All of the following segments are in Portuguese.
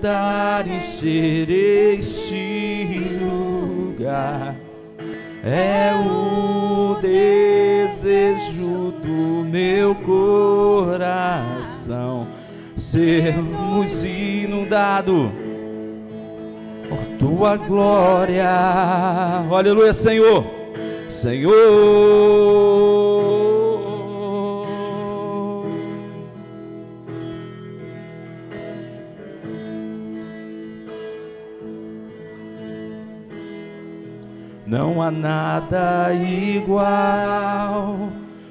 experimentar, encher este lugar. É o desejo do meu coração, sermos inundados por tua glória. Aleluia, Senhor. Senhor. Não há nada igual,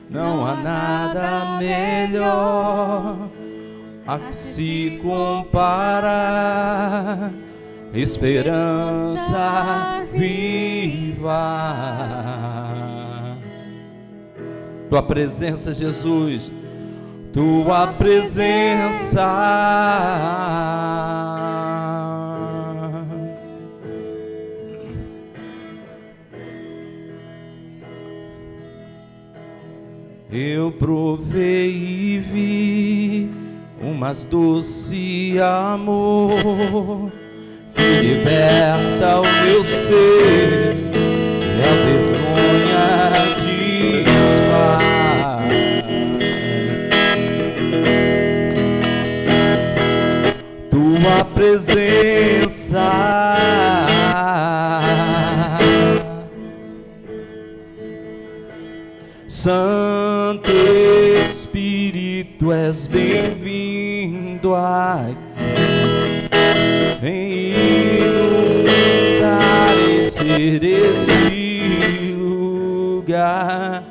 não há nada melhor a que se compara, esperança viva. Tua presença, Jesus, tua presença. Eu provei e vi um mais doce amor que liberta o meu ser e a vergonha desfaz. Tua presença, Santo Espírito, és bem-vindo aqui. Vem inundar, encher esse lugar.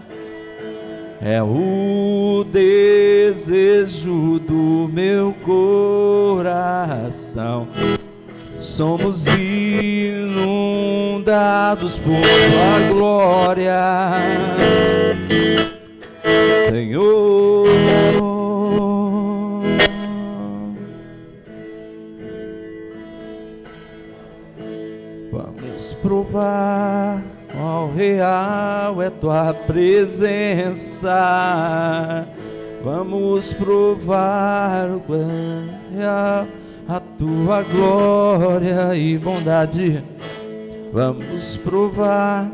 É o desejo do meu coração. Somos inundados por tua glória, Senhor. Vamos provar qual real é tua presença. Vamos provar o quão real a tua glória e bondade. Vamos provar.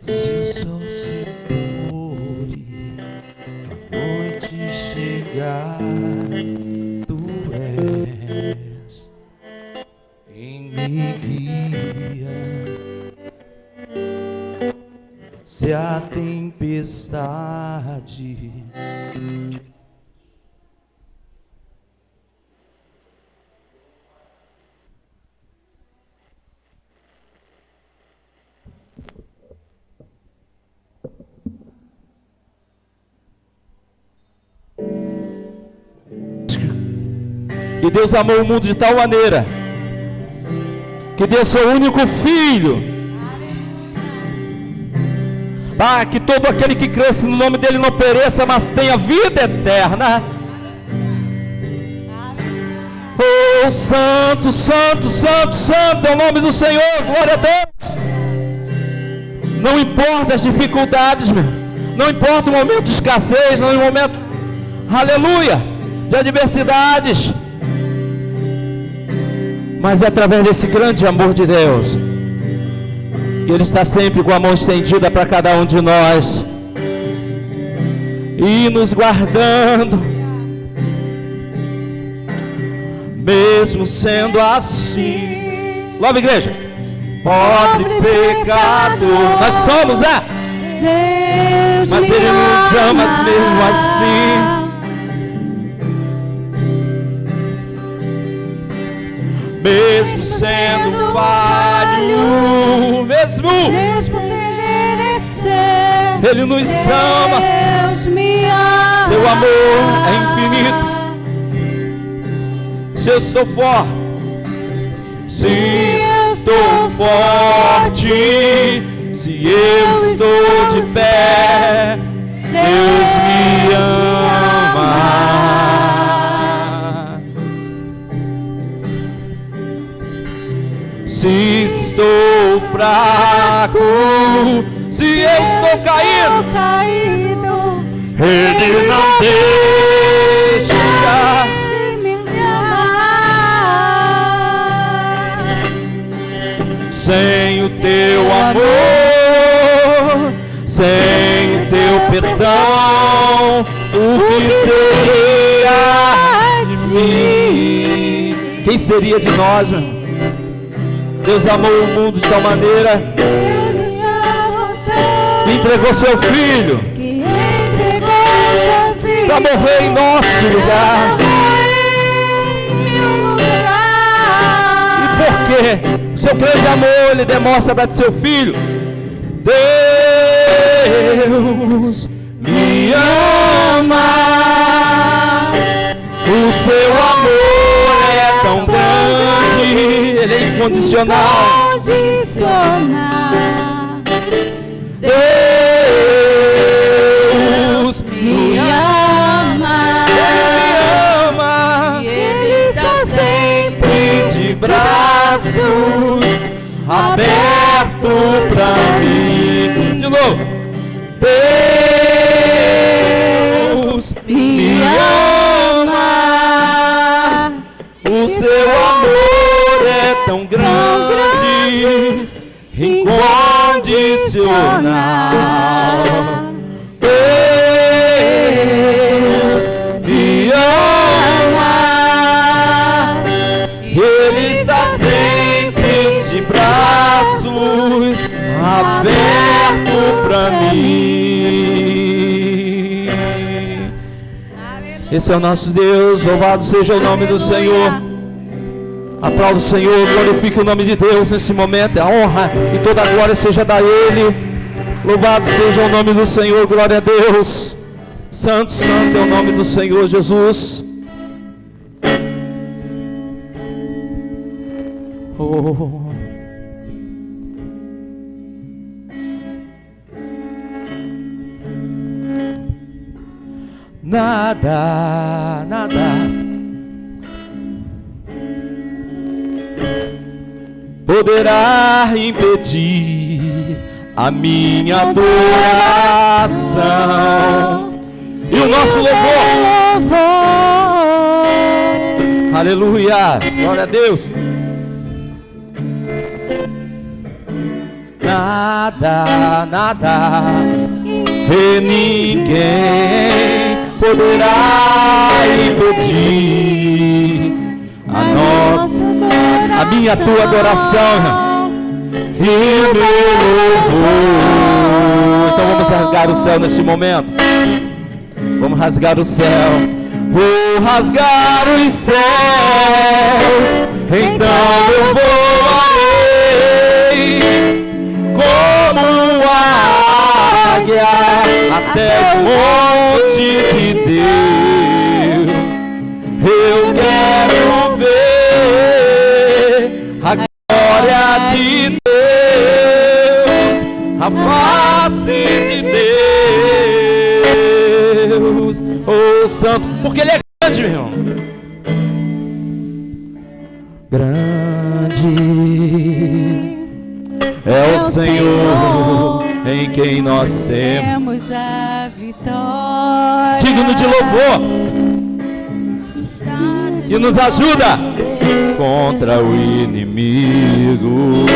Se o sol se pôr e a noite chegar, tu és quem me guia. Se a tempestade que Deus amou o mundo de tal maneira que deu seu único filho, que todo aquele que cresce no nome dele não pereça, mas tenha vida eterna. Oh, santo, santo, santo, santo é o nome do Senhor, glória a Deus. Não importa as dificuldades, meu, não importa o momento de escassez, não importa o momento, aleluia, de adversidades, mas é através desse grande amor de Deus que Ele está sempre com a mão estendida para cada um de nós e nos guardando. Mesmo sendo assim, louva, igreja, pobre pecador, nós somos, mas Ele nos ama mesmo assim. mesmo sendo falho, mesmo sem merecer, Ele nos ama. Deus me ama. Seu amor é infinito. Se eu estou forte, se estou forte, se eu estou de pé, Deus me ama. Se estou fraco, se eu estou caído, Ele não deixa me amar. sem o teu amor, sem o teu perdão, o que seria de mim? Quem seria de nós, meu irmão? Deus amou o mundo de tal maneira que entregou seu filho para morrer em nosso lugar. E por quê? Seu grande amor Ele demonstra para seu filho. Deus me ama, o seu amor é tão grande, Ele é incondicional. Deus me ama, E Ele está sempre de braços abertos pra mim. De novo. Deus me ama, o seu amor é tão grande, incondicional. Deus me ama, Ele está sempre de braços abertos pra mim. Esse é o nosso Deus, louvado seja o nome do Senhor. Aplauda o Senhor, glorifique o nome de Deus nesse momento. A honra e toda a glória seja da Ele. Louvado seja o nome do Senhor, glória a Deus. Santo, santo é o nome do Senhor Jesus. Oh. Nada, nada poderá impedir a minha adoração e o nosso louvor. Aleluia, glória a Deus. Nada, nada e ninguém poderá impedir a minha tua adoração e o meu louvor. Então vamos rasgar o céu neste momento. Vamos rasgar o céu. Vou rasgar os céus, então eu voarei como águia até o monte de Deus. Eu quero ver a glória de Deus, a face de Deus. Oh, santo, porque Ele é grande, meu irmão. Grande é o Senhor em quem nós temos a vitória. digno de louvor, que nos ajuda contra o inimigo.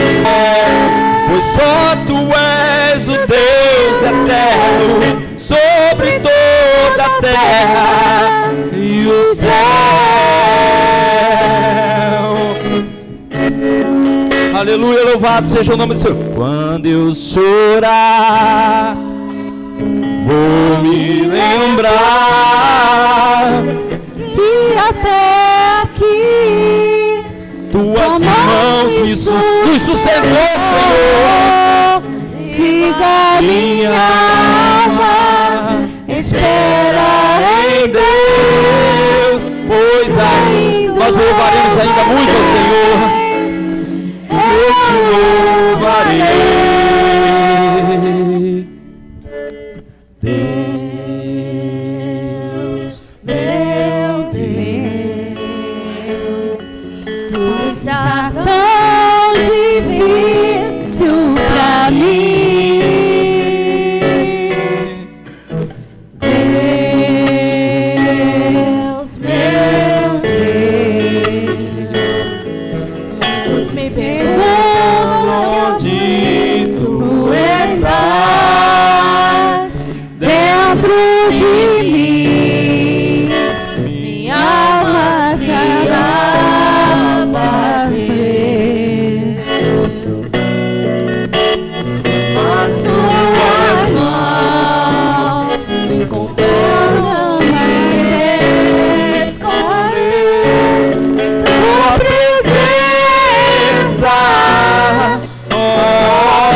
Pois só Tu és o Deus eterno sobre toda a terra e o céu. Aleluia, louvado seja o nome do Senhor. Quando eu chorar, vou me lembrar Que até aqui tuas mãos me sustentou, Senhor. Diga minha alma, espera em Deus, pois ainda nós louvaremos ainda muito ao Senhor. Eu te louvarei, Deus, meu Deus, tudo está tão difícil pra mim. Deus, meu Deus, muitos me perguntam onde tu estás dentro de mim. Minha alma se abater, mas tuas mãos com todo me esconder em tua presença, ó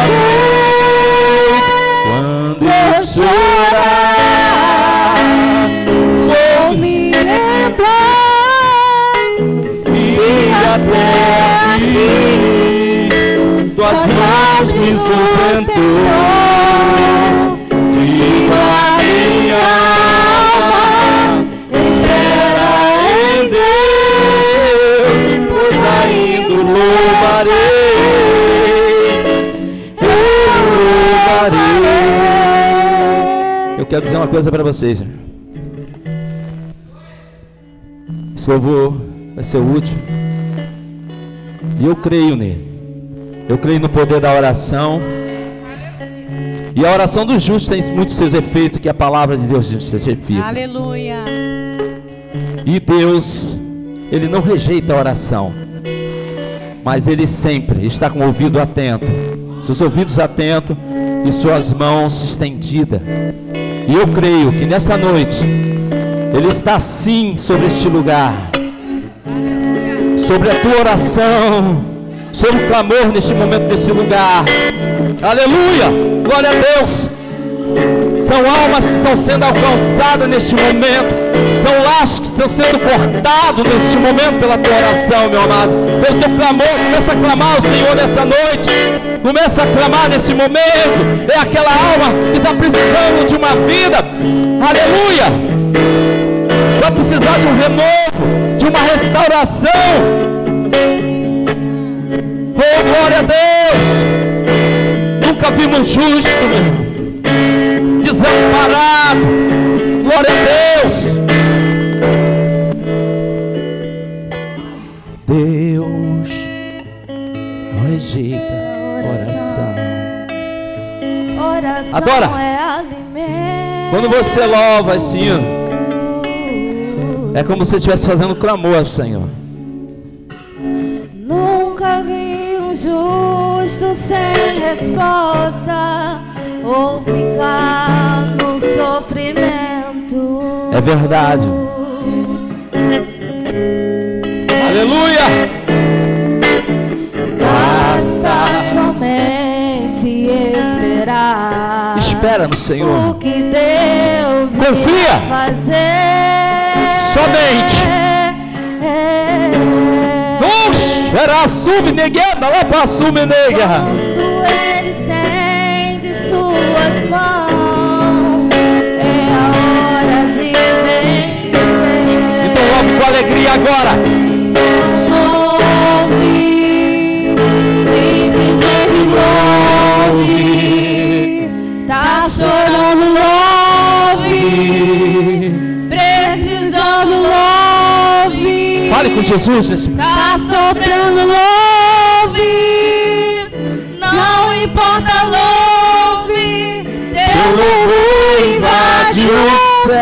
Deus, quando eu chorar, vou me lembrar e até aqui tuas mãos me sustentou. Digo a minha alma, espera em Deus, pois ainda o louvarei, eu louvarei. Eu quero dizer uma coisa para vocês. Esse louvor vai ser o último. E eu creio nele. Eu creio no poder da oração. E a oração dos justos tem muitos seus efeitos, que a palavra de Deus justifica. Aleluia. E Deus, Ele não rejeita a oração, mas Ele sempre está com o ouvido atento, seus ouvidos atentos e suas mãos estendidas. E eu creio que nessa noite Ele está sim sobre este lugar, sobre a tua oração, sobre o clamor neste momento, nesse lugar. Aleluia, glória a Deus. São almas que estão sendo alcançadas neste momento, são laços que estão sendo cortados neste momento pela tua oração, meu amado, pelo teu clamor. Começa a clamar ao Senhor nessa noite, começa a clamar nesse momento. É aquela alma que está precisando de uma vida, aleluia, vai precisar de um renovo, de uma restauração. Oh, glória a Deus. Nunca vimos justo, meu irmão, desamparado. Glória a Deus. Deus não rejeita oração. Adora. Quando você louva esse hino, é como se você estivesse fazendo clamor ao Senhor. Nunca vi um justo sem resposta ou ficar no sofrimento. É verdade. Aleluia. Basta somente esperar. Espera no Senhor. O que Deus confia. Irá fazer. Somente. Era subnegada lá para subnega. Quando Ele estende suas mãos, é a hora de vencer. Então louve com alegria agora. Louve, simplesmente louve. Tá chorando, louve. Precisando, louve. Fale com Jesus nesse momento. Tá sofrendo, louve. Não importa, louve. Seu louvor invade o céu.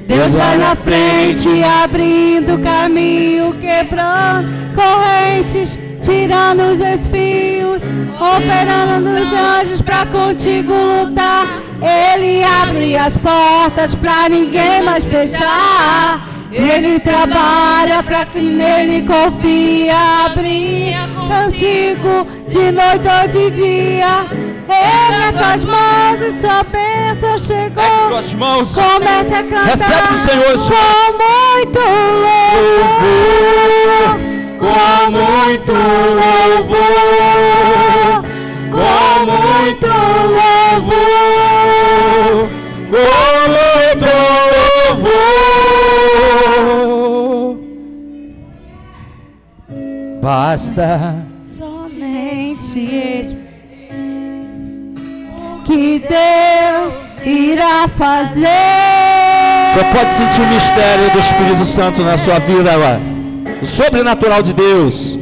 Deus vai na frente, abrindo caminho, quebrando correntes, tirando os espinhos, operando nos anjos pra contigo lutar. Ele abre as portas pra ninguém mais fechar. Ele trabalha para quem nele confia. Abria contigo de noite ou de dia. Ergue tuas mãos e sua bênção chegou. Ergue suas mãos. Comece a cantar. Recebe do Senhor. Com muito louvor. Com muito louvor. Com muito louvor. Com muito louvor. Basta somente que Deus irá fazer. Você pode sentir o mistério do Espírito Santo na sua vida agora. O sobrenatural de Deus.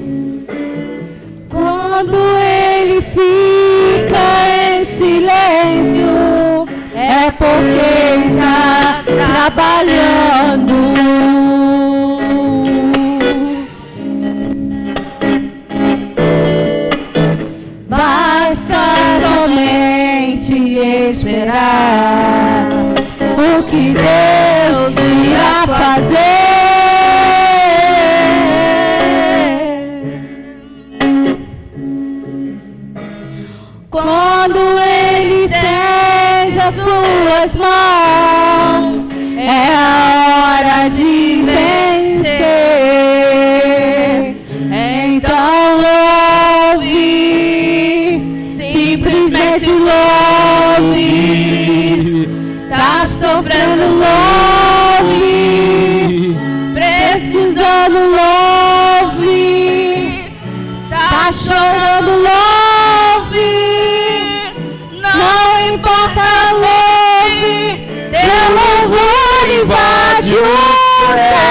Quando Ele fica em silêncio, é porque está trabalhando. Basta somente esperar o que Deus irá fazer. Quando Ele estende as suas mãos, é a hora de vencer. Então louve, simplesmente louve. Tá sofrendo, louve. Precisando, louve. Tá chorando, louve. Não importa, louve. Teu louvor invade o céu.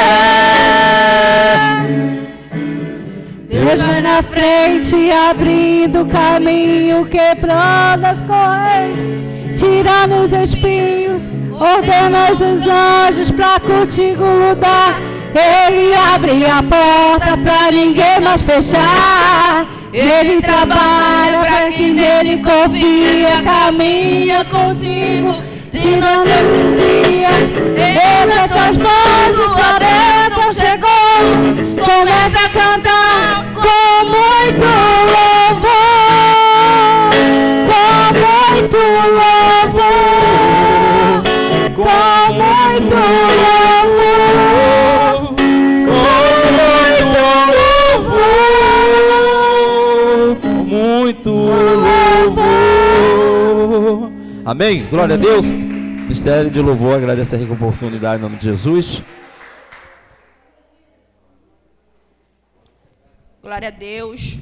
Deus vai na frente, abrindo caminho, quebrando as correntes, tirando os espinhos, ordena os anjos pra contigo lutar. Ele abre a porta pra ninguém mais fechar. Ele trabalha pra quem nele confia, caminha contigo de noite e de dia. Erga tuas mãos e sua bênção chegou. Começa a cantar com muito louvor, com muito louvor, com muito louvor, com muito louvor. Amém? Glória a Deus. Mistério de louvor, agradece a rica oportunidade em nome de Jesus. Glória a Deus.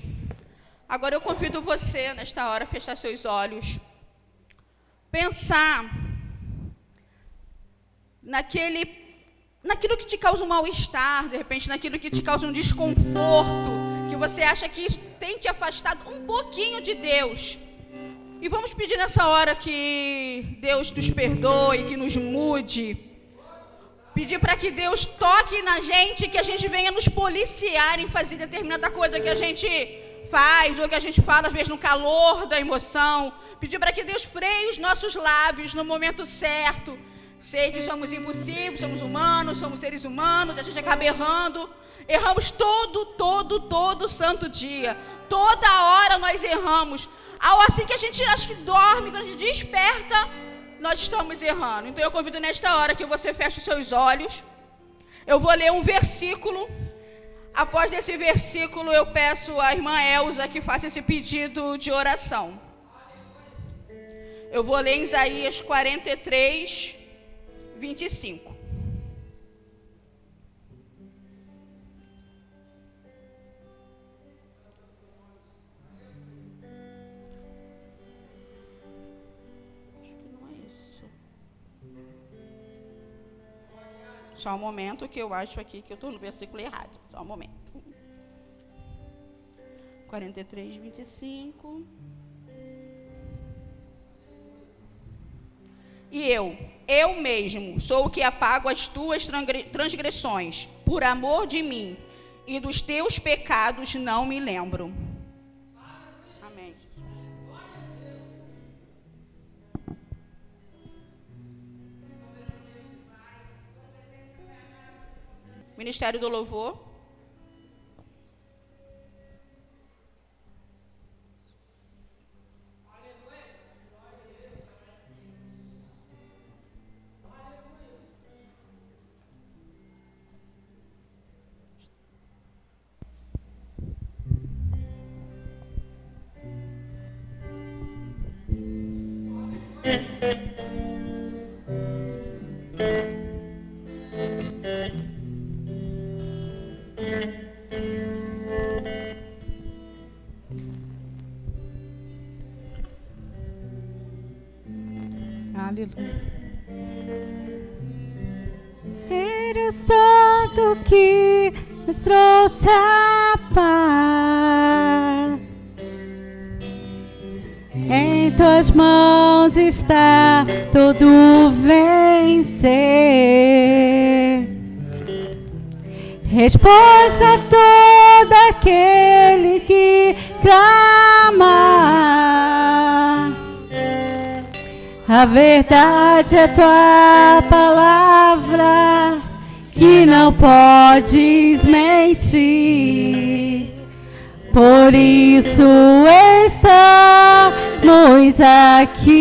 Agora eu convido você, nesta hora, a fechar seus olhos. Pensar naquilo que te causa um mal-estar, de repente naquilo que te causa um desconforto, que você acha que isso tem te afastado um pouquinho de Deus. E vamos pedir nessa hora que Deus nos perdoe, que nos mude. Pedir para que Deus toque na gente, que a gente venha nos policiar em fazer determinada coisa que a gente faz, ou que a gente fala às vezes no calor da emoção. Pedir para que Deus freie os nossos lábios no momento certo. Sei que somos impossíveis, somos humanos, somos seres humanos, a gente acaba errando. Erramos todo santo dia. Toda hora nós erramos. Ao assim que a gente acha que dorme, quando a gente desperta, nós estamos errando. Então eu convido nesta hora que você feche os seus olhos. Eu vou ler um versículo. Após desse versículo, eu peço à irmã Elza que faça esse pedido de oração. Eu vou ler em Isaías 43, 25. Só um momento que eu acho aqui que eu estou no versículo errado. Só um momento. 43, 25. E eu mesmo, sou o que apago as tuas transgressões, por amor de mim, e dos teus pecados não me lembro. Amém. Ministério do Louvor. Aleluia. Era santo que nos trouxe a paz. Em tuas mãos está todo vencer. Resposta a todo aquele que clama. A verdade é tua palavra, que não podes mentir. Por isso estamos aqui.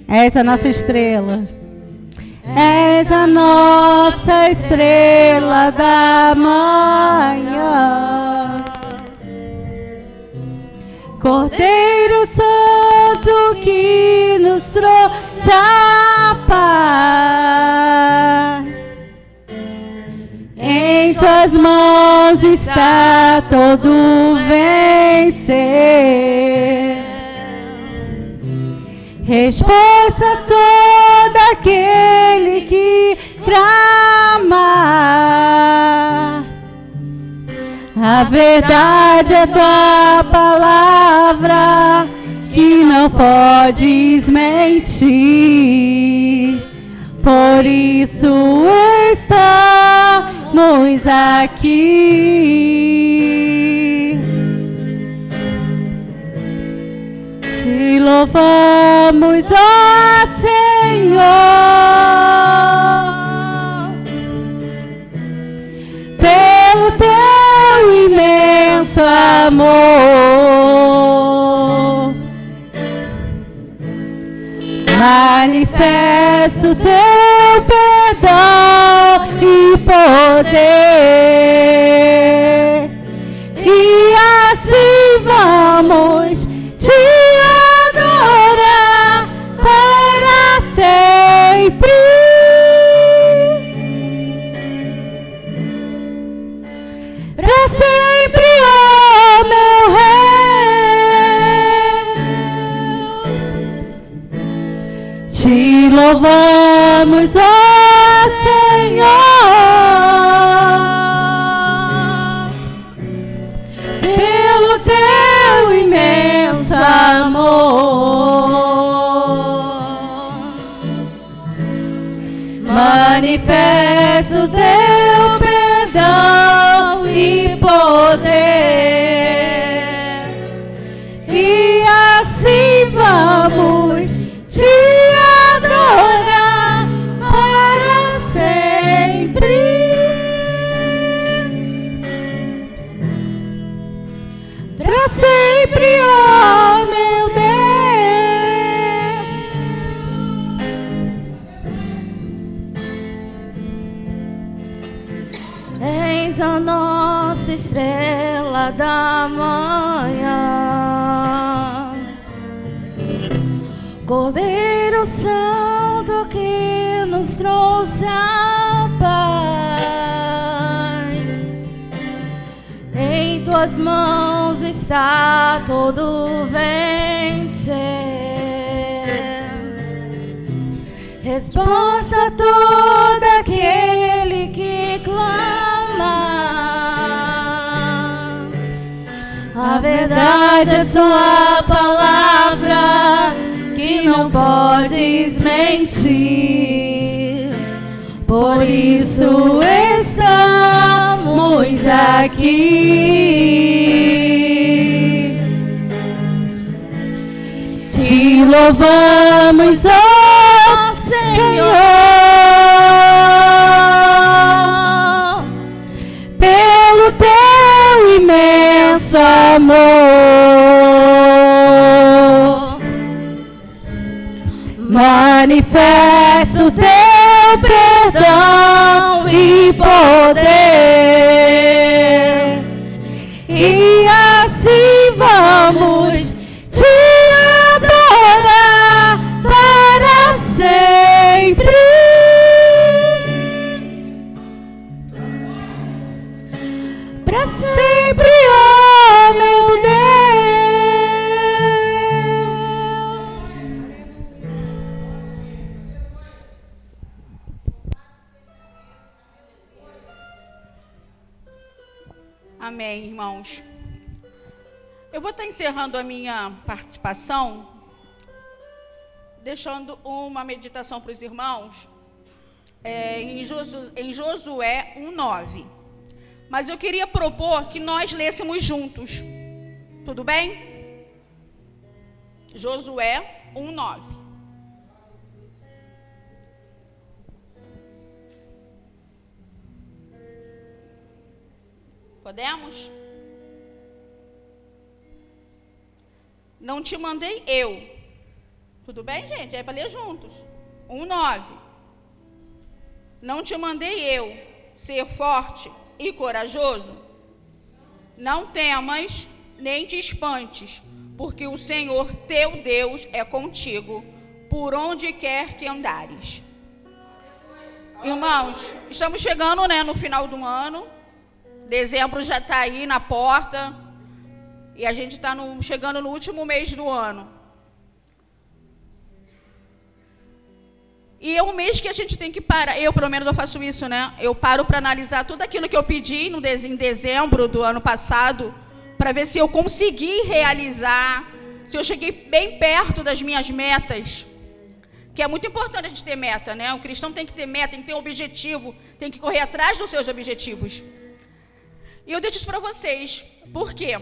És a nossa estrela. És a nossa estrela da manhã. Cordeiro Santo que nos trouxe a paz. Em tuas mãos está todo vencer. Resposta a todo aquele que clama. A verdade é tua palavra, que não podes mentir. Por isso estamos aqui. Te louvamos, ó Senhor, pelo teu imenso amor. Manifesta o teu perdão e poder, e assim vamos te adorar para sempre. Para sempre, ó meu Deus, te louvamos, ó Senhor, pelo teu imenso amor. Manifesta o teu perdão e poder, e assim vamos te adorar para sempre. Para sempre, ó meu Deus. Eis a nossa estrela da manhã, Cordeiro Santo que nos trouxe a paz. Em tuas mãos está todo vencer. Resposta a todo aquele que clama. A verdade é sua palavra, que não podes mentir. Por isso estamos aqui. Te louvamos, ó Senhor, manifesta o teu perdão e poder, e assim vamos te adorar para sempre. Para sempre, oh meu Deus. Amém, irmãos. Eu vou estar encerrando a minha participação, deixando uma meditação para os irmãos, em Josué 1:9. Mas eu queria propor que nós lêssemos juntos. Tudo bem? Josué 1:9. Podemos? Não te mandei eu. Tudo bem, gente? É para ler juntos. 1:9. Não te mandei eu ser forte e corajoso? Não temas, nem te espantes, porque o Senhor teu Deus é contigo, por onde quer que andares. Irmãos, estamos chegando, no final do ano. Dezembro já está aí na porta. E a gente está chegando no último mês do ano. E é um mês que a gente tem que parar. Eu, pelo menos, eu faço isso, Eu paro para analisar tudo aquilo que eu pedi em dezembro do ano passado, para ver se eu consegui realizar, se eu cheguei bem perto das minhas metas. Que é muito importante a gente ter meta, O cristão tem que ter meta, tem que ter objetivo, tem que correr atrás dos seus objetivos. E eu deixo isso para vocês. Por quê?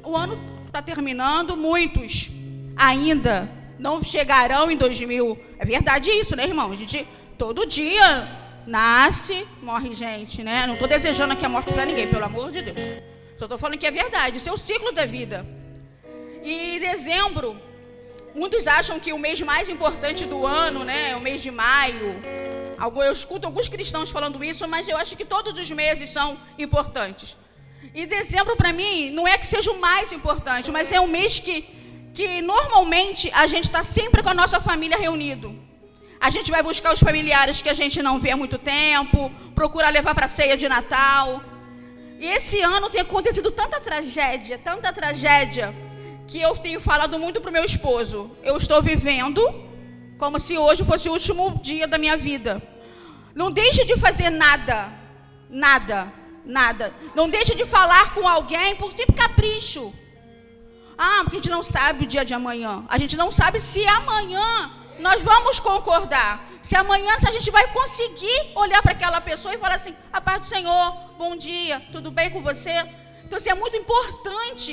O ano está terminando, muitos ainda não chegarão em 2000. É verdade isso, irmão? A gente todo dia nasce, morre gente, Não estou desejando aqui a morte para ninguém, pelo amor de Deus. Só estou falando que é verdade, isso é o ciclo da vida. E dezembro, muitos acham que o mês mais importante do ano, é o mês de maio. Eu escuto alguns cristãos falando isso, mas eu acho que todos os meses são importantes. E dezembro, para mim, não é que seja o mais importante, mas é um mês que normalmente a gente está sempre com a nossa família reunido. A gente vai buscar os familiares que a gente não vê há muito tempo, procura levar para a ceia de Natal. E esse ano tem acontecido tanta tragédia, que eu tenho falado muito para o meu esposo. Eu estou vivendo como se hoje fosse o último dia da minha vida. Não deixe de fazer nada. Não deixe de falar com alguém por simples capricho. Porque a gente não sabe o dia de amanhã. A gente não sabe se amanhã nós vamos concordar. Se amanhã a gente vai conseguir olhar para aquela pessoa e falar assim: a paz do Senhor, bom dia, tudo bem com você? Então, é muito importante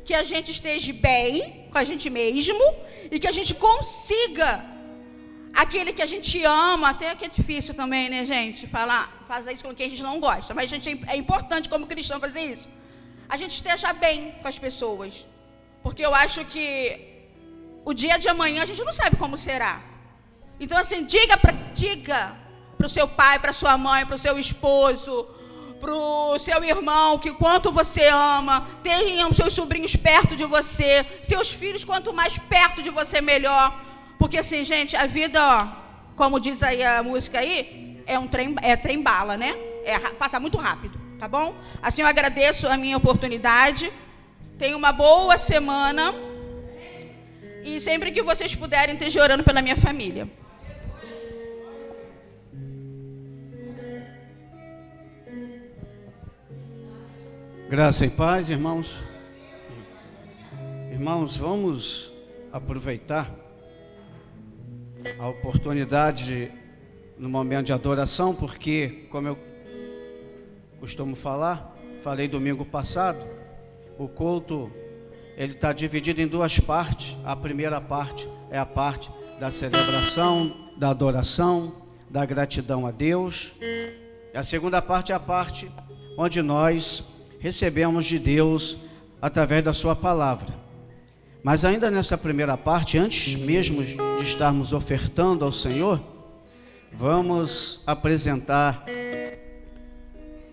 que a gente esteja bem com a gente mesmo e que a gente consiga aquele que a gente ama. Até que é difícil também, gente? Fazer isso com quem a gente não gosta. Mas é importante, como cristão, fazer isso. A gente esteja bem com as pessoas. Porque eu acho que o dia de amanhã a gente não sabe como será. Então, diga para o seu pai, para sua mãe, para o seu esposo, para o seu irmão, que quanto você ama. Tenham seus sobrinhos perto de você. Seus filhos, quanto mais perto de você, melhor. Porque, gente, a vida, como diz aí a música aí, é trem-bala, passa muito rápido, tá bom? Assim, eu agradeço a minha oportunidade. Tenha uma boa semana. E sempre que vocês puderem, esteja orando pela minha família. Graça e paz, irmãos. Irmãos, vamos aproveitar a oportunidade no momento de adoração, porque, como eu costumo falei domingo passado, o culto, ele está dividido em duas partes. A primeira parte é a parte da celebração, da adoração, da gratidão a Deus. E a segunda parte é a parte onde nós recebemos de Deus através da sua palavra. Mas ainda nessa primeira parte, antes mesmo de estarmos ofertando ao Senhor, vamos apresentar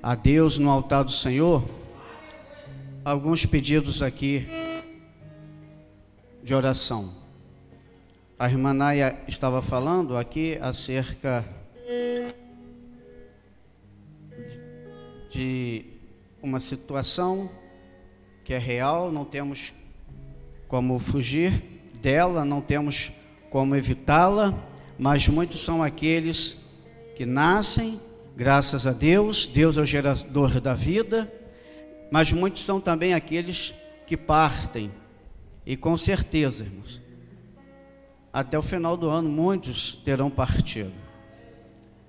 a Deus no altar do Senhor alguns pedidos aqui de oração. A irmã Naya estava falando aqui acerca de uma situação que é real, não temos como fugir dela, não temos como evitá-la, mas muitos são aqueles que nascem, graças a Deus, Deus é o gerador da vida, mas muitos são também aqueles que partem, e com certeza, irmãos, até o final do ano muitos terão partido,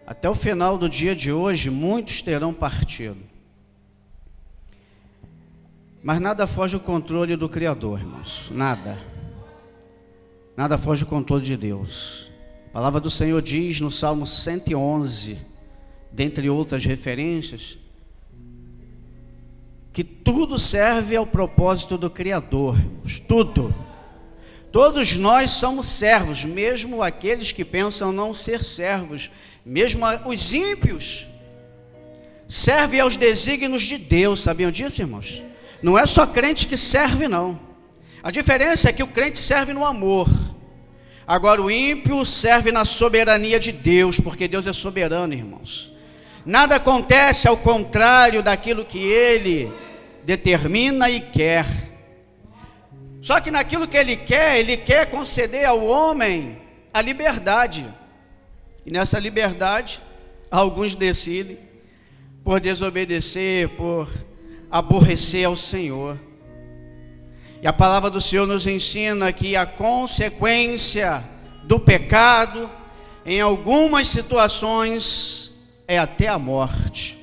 até o final do dia de hoje muitos terão partido, mas nada foge do controle do Criador, irmãos, nada foge do controle de Deus. A palavra do Senhor diz no Salmo 111, dentre outras referências, que tudo serve ao propósito do Criador, irmãos, tudo. Todos nós somos servos, mesmo aqueles que pensam não ser servos, mesmo os ímpios, servem aos desígnios de Deus, sabiam disso, irmãos? Não é só crente que serve, não. A diferença é que o crente serve no amor. Agora o ímpio serve na soberania de Deus, porque Deus é soberano, irmãos. Nada acontece ao contrário daquilo que Ele determina e quer. Só que naquilo que Ele quer conceder ao homem a liberdade. E nessa liberdade, alguns decidem por desobedecer, por aborrecer ao Senhor. E a palavra do Senhor nos ensina que a consequência do pecado, em algumas situações, é até a morte.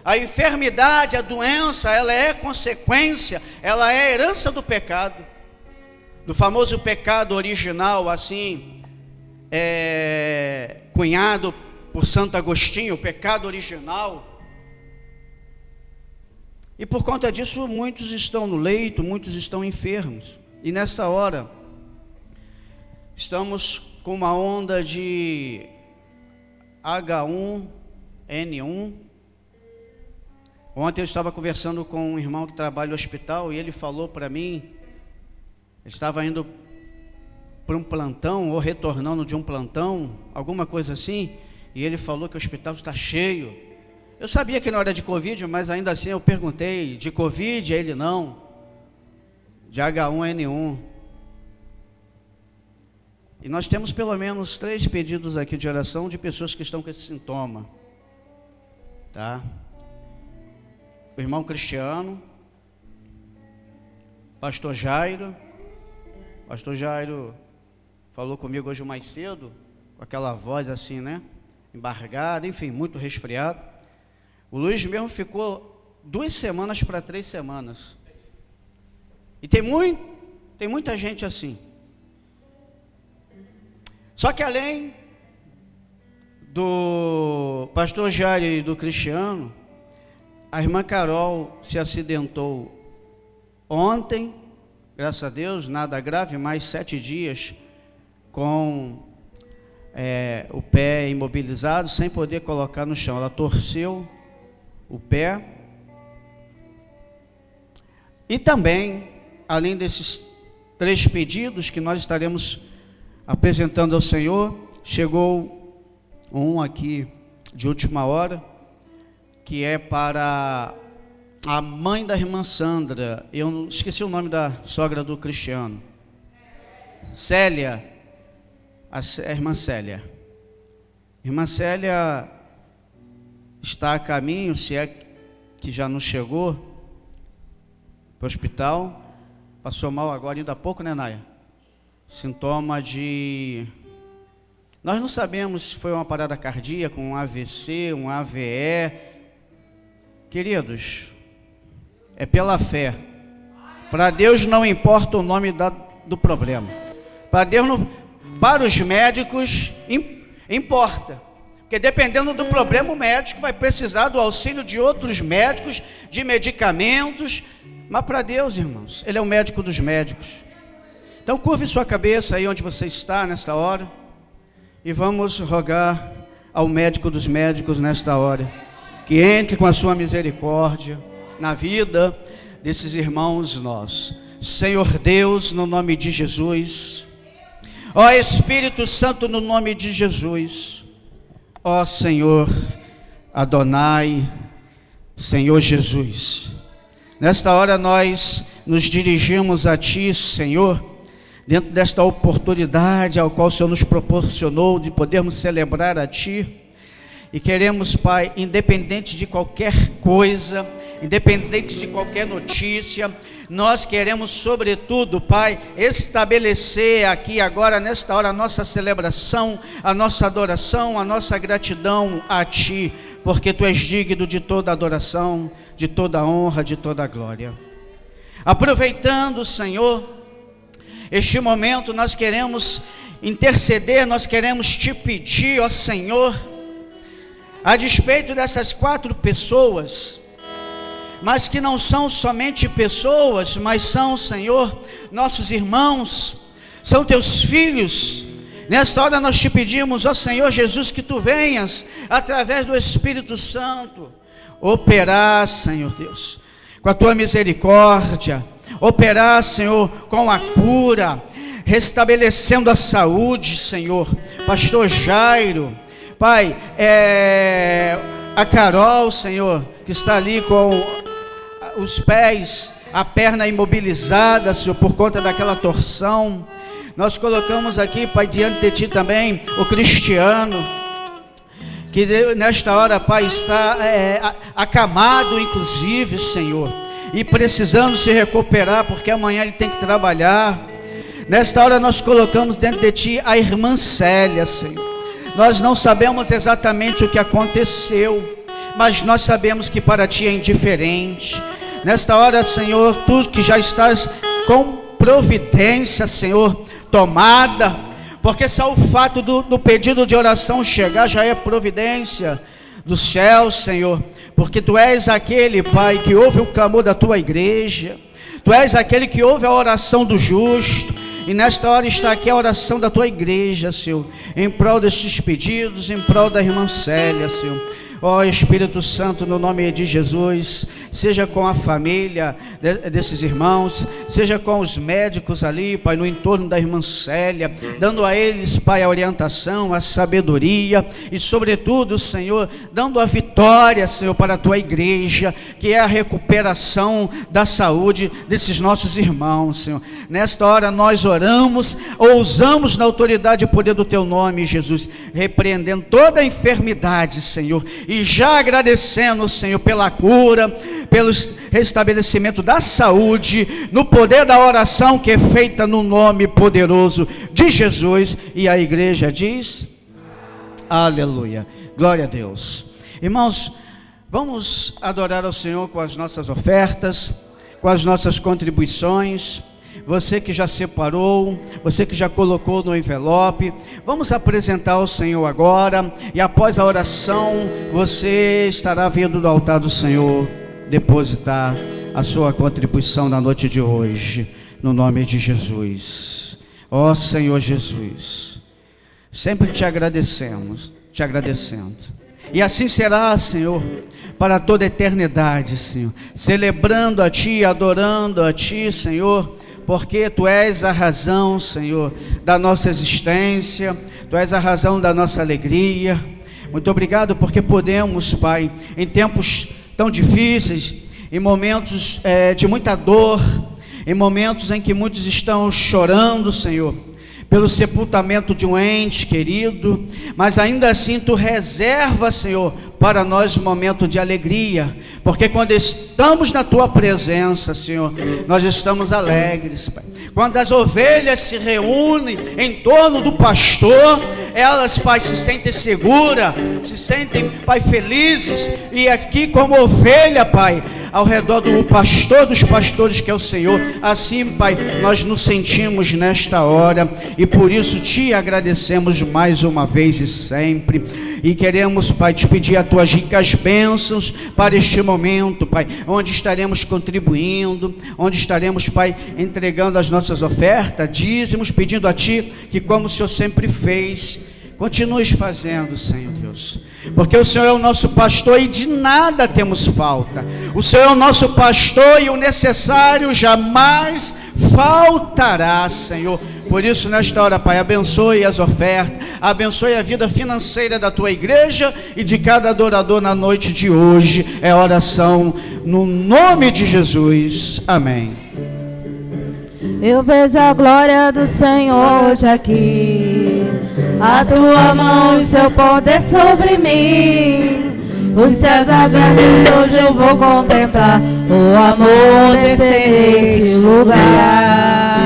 A enfermidade, a doença, ela é consequência, ela é herança do pecado, do famoso pecado original, assim, cunhado por Santo Agostinho, o pecado original. E por conta disso, muitos estão no leito, muitos estão enfermos. E nesta hora, estamos com uma onda de H1N1. Ontem eu estava conversando com um irmão que trabalha no hospital e ele falou para mim, ele estava indo para um plantão ou retornando de um plantão, alguma coisa assim, e ele falou que o hospital está cheio. Eu sabia que não era de Covid, mas ainda assim eu perguntei, de Covid? Ele não, de H1N1. E nós temos pelo menos 3 pedidos aqui de oração de pessoas que estão com esse sintoma, tá? O irmão Cristiano, Pastor Jairo falou comigo hoje mais cedo, com aquela voz assim, né, embargada, enfim, muito resfriado. O Luiz mesmo ficou 2 semanas para 3 semanas. E tem muita gente assim. Só que além do pastor Jairo e do Cristiano, a irmã Carol se acidentou ontem, graças a Deus, nada grave, mais 7 dias com o pé imobilizado, sem poder colocar no chão. Ela torceu o pé. E também, além desses 3 pedidos que nós estaremos apresentando ao Senhor, chegou um aqui de última hora, que é para a mãe da irmã Sandra. Eu esqueci o nome da sogra do Cristiano. Célia, a irmã Célia. Irmã Célia está a caminho, se é que já não chegou, para o hospital. Passou mal agora, ainda há pouco, né, Naya? Sintoma de... Nós não sabemos se foi uma parada cardíaca, um AVC, um AVE. Queridos, é pela fé. Para Deus não importa o nome do problema. Para Deus não... Para os médicos importa. Porque dependendo do problema, o médico vai precisar do auxílio de outros médicos, de medicamentos. Mas para Deus, irmãos, Ele é o médico dos médicos. Então curve sua cabeça aí onde você está nesta hora, e vamos rogar ao médico dos médicos nesta hora, que entre com a sua misericórdia na vida desses irmãos nossos. Senhor Deus, no nome de Jesus, ó Espírito Santo, no nome de Jesus, ó Senhor Adonai, Senhor Jesus, nesta hora nós nos dirigimos a Ti, Senhor, dentro desta oportunidade ao qual o Senhor nos proporcionou de podermos celebrar a Ti, e queremos, Pai, independente de qualquer coisa, independente de qualquer notícia, nós queremos sobretudo, Pai, estabelecer aqui agora, nesta hora, a nossa celebração, a nossa adoração, a nossa gratidão a Ti, porque Tu és digno de toda adoração, de toda honra, de toda glória. Aproveitando, Senhor, este momento nós queremos interceder, nós queremos Te pedir, ó Senhor, a despeito dessas 4 pessoas, mas que não são somente pessoas, mas são, Senhor, nossos irmãos, são Teus filhos. Nesta hora nós Te pedimos, ó Senhor Jesus, que Tu venhas, através do Espírito Santo, operar, Senhor Deus, com a Tua misericórdia, operar, Senhor, com a cura, restabelecendo a saúde, Senhor. Pastor Jairo, Pai, a Carol, Senhor, que está ali com os pés, a perna imobilizada, Senhor, por conta daquela torção. Nós colocamos aqui, Pai, diante de Ti também o Cristiano, que nesta hora, Pai, está acamado, inclusive, Senhor, e precisando se recuperar, porque amanhã ele tem que trabalhar. Nesta hora nós colocamos dentro de Ti a irmã Célia, Senhor. Nós não sabemos exatamente o que aconteceu, mas nós sabemos que para Ti é indiferente. Nesta hora, Senhor, Tu que já estás com providência, Senhor, tomada, porque só o fato do pedido de oração chegar já é providência do céu, Senhor, porque Tu és aquele, Pai, que ouve o clamor da Tua igreja, Tu és aquele que ouve a oração do justo. E nesta hora está aqui a oração da Tua igreja, Senhor, em prol destes pedidos, em prol da irmã Célia, Senhor. Ó Espírito Santo, no nome de Jesus, seja com a família desses irmãos, seja com os médicos ali, Pai, no entorno da irmã Célia, dando a eles, Pai, a orientação, a sabedoria e, sobretudo, Senhor, dando a vitória, Senhor, para a Tua igreja, que é a recuperação da saúde desses nossos irmãos, Senhor. Nesta hora nós oramos, ousamos na autoridade e poder do Teu nome, Jesus, repreendendo toda a enfermidade, Senhor, e já agradecendo, Senhor, pela cura, pelo restabelecimento da saúde, no poder da oração que é feita no nome poderoso de Jesus. E a igreja diz: aleluia, glória a Deus. Irmãos, vamos adorar ao Senhor com as nossas ofertas, com as nossas contribuições. Você que já separou, você que já colocou no envelope, vamos apresentar ao Senhor agora, e após a oração, você estará vindo do altar do Senhor depositar a sua contribuição na noite de hoje, no nome de Jesus. Ó Senhor Jesus, sempre te agradecendo, e assim será, Senhor, para toda a eternidade, Senhor, celebrando a Ti, adorando a Ti, Senhor, porque Tu és a razão, Senhor, da nossa existência, Tu és a razão da nossa alegria. Muito obrigado porque podemos, Pai, em tempos tão difíceis, em momentos de muita dor, em momentos em que muitos estão chorando, Senhor, pelo sepultamento de um ente querido, mas ainda assim Tu reserva, Senhor, para nós um momento de alegria, porque quando estamos na Tua presença, Senhor, nós estamos alegres, Pai. Quando as ovelhas se reúnem em torno do pastor, elas, Pai, se sentem seguras, se sentem, Pai, felizes, e aqui como ovelha, Pai, ao redor do pastor dos pastores que é o Senhor, assim, Pai, nós nos sentimos nesta hora, e por isso te agradecemos mais uma vez e sempre, e queremos, Pai, te pedir as tuas ricas bênçãos para este momento, Pai, onde estaremos contribuindo, onde estaremos, Pai, entregando as nossas ofertas, dízimos, pedindo a Ti que, como o Senhor sempre fez, continues fazendo, Senhor Deus, porque o Senhor é o nosso pastor e de nada temos falta. O Senhor é o nosso pastor e o necessário jamais faltará, Senhor. Por isso, nesta hora, Pai, abençoe as ofertas, abençoe a vida financeira da Tua igreja e de cada adorador na noite de hoje. É oração no nome de Jesus. Amém. Eu vejo a glória do Senhor hoje aqui, a tua mão e seu poder sobre mim. Os céus abertos hoje eu vou contemplar, o amor descer nesse lugar.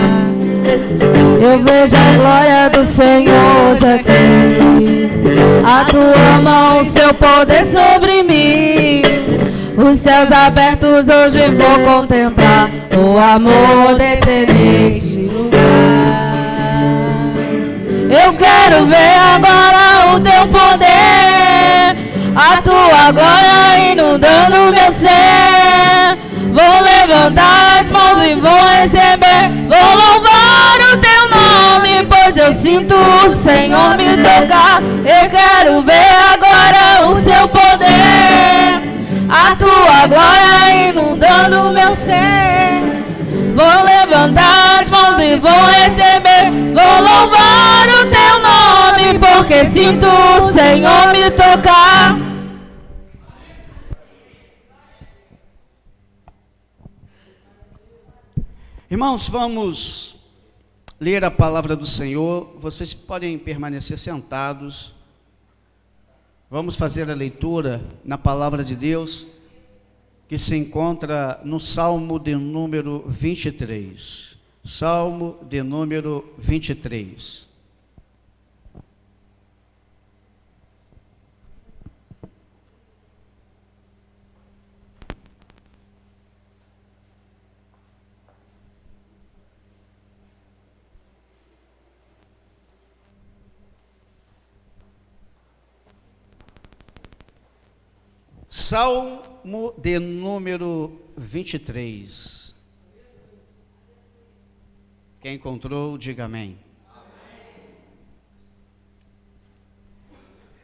Eu vejo a glória do Senhor hoje aqui, a tua mão e seu poder sobre mim. Os céus abertos hoje eu vou contemplar, o amor descer neste lugar. Eu quero ver agora o teu poder, a tua glória inundando meu ser. Vou levantar as mãos e vou receber, vou louvar o teu nome, pois eu sinto o Senhor me tocar. Eu quero ver agora o seu poder, a tua glória inundando meu ser. Vou levantar as mãos e vou receber, vou louvar o teu nome, porque sinto o Senhor me tocar. Irmãos, vamos ler a palavra do Senhor. Vocês podem permanecer sentados. Vamos fazer a leitura na palavra de Deus, que se encontra no Salmo de número 23. Salmo de número 23. Salmo de número 23. Quem encontrou, diga amém.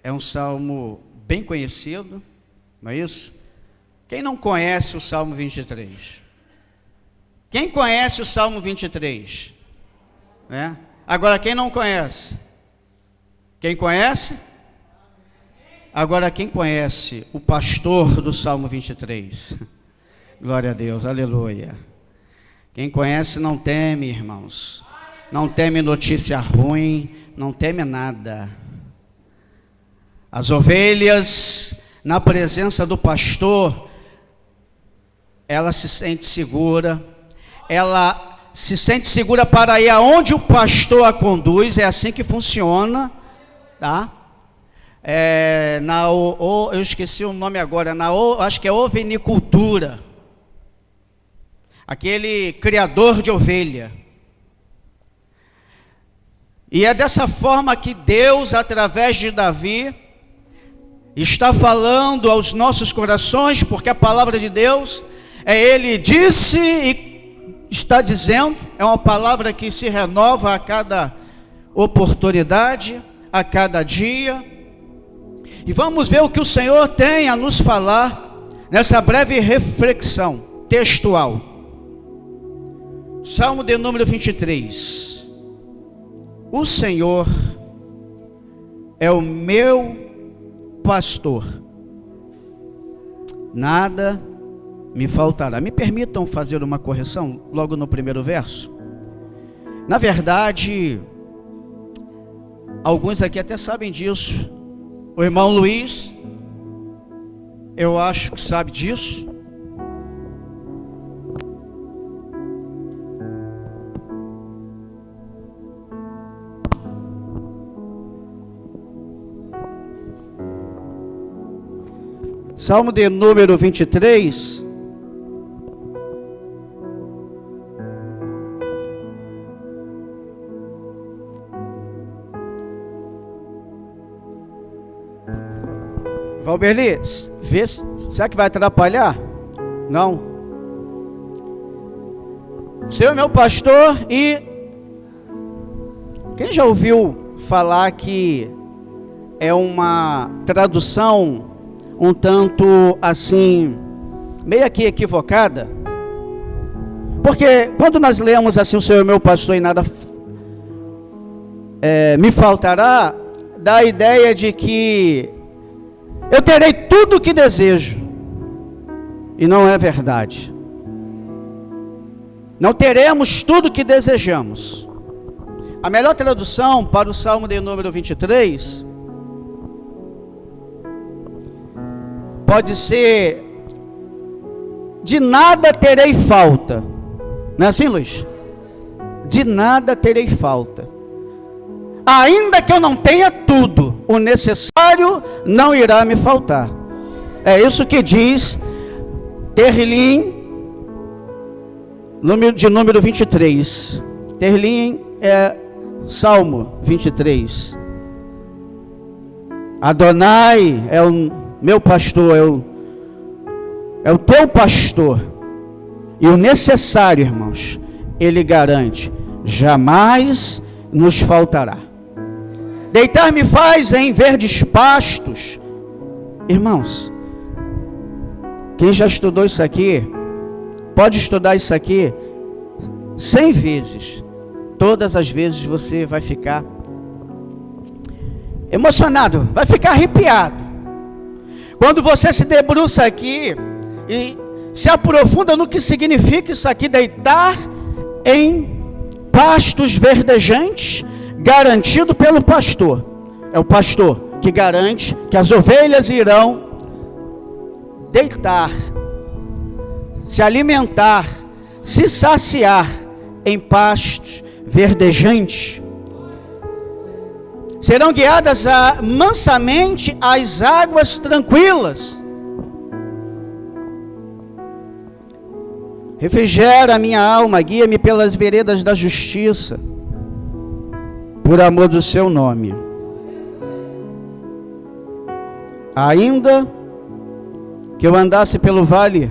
É um salmo bem conhecido, não é isso? Quem não conhece o Salmo 23? Quem conhece o Salmo 23? Né? Agora, quem não conhece? Quem conhece? Agora, quem conhece o pastor do Salmo 23? Glória a Deus, aleluia. Quem conhece não teme, irmãos. Não teme notícia ruim, não teme nada. As ovelhas, na presença do pastor, ela se sente segura. Ela se sente segura para ir aonde o pastor a conduz. É assim que funciona, tá? Eu esqueci o nome agora, acho que é ovinicultura, aquele criador de ovelha. E é dessa forma que Deus, através de Davi, está falando aos nossos corações, porque a palavra de Deus, Ele disse e está dizendo, é uma palavra que se renova a cada oportunidade, a cada dia. E vamos ver o que o Senhor tem a nos falar nessa breve reflexão textual. Salmo de número 23. O Senhor é o meu pastor, nada me faltará. Me permitam fazer uma correção logo no primeiro verso. Na verdade, alguns aqui até sabem disso. O irmão Luiz, eu acho que sabe disso. Salmo de número 23. Valberli, vê, será que vai atrapalhar? Não. O Senhor é meu pastor e... Quem já ouviu falar que é uma tradução um tanto assim, meio que equivocada? Porque quando nós lemos assim, o Senhor é meu pastor e nada me faltará, dá a ideia de que eu terei tudo o que desejo. E não é verdade. Não teremos tudo o que desejamos. A melhor tradução para o Salmo de número 23 pode ser: de nada terei falta. Não é assim, Luiz? De nada terei falta. Ainda que eu não tenha tudo, o necessário não irá me faltar. É isso que diz Terlim, de número 23. Terlim é Salmo 23. Adonai é o meu pastor, é o teu pastor. E o necessário, irmãos, ele garante, jamais nos faltará. Deitar-me faz em verdes pastos. Irmãos, quem já estudou isso aqui, pode estudar isso aqui 100 vezes. Todas as vezes você vai ficar emocionado, vai ficar arrepiado. Quando você se debruça aqui e se aprofunda no que significa isso aqui, deitar em pastos verdejantes, garantido pelo pastor. É o pastor que garante que as ovelhas irão deitar, se alimentar, se saciar em pastos verdejantes. Serão guiadas mansamente às águas tranquilas. Refrigera a minha alma, guia-me pelas veredas da justiça, por amor do seu nome. Ainda que eu andasse pelo vale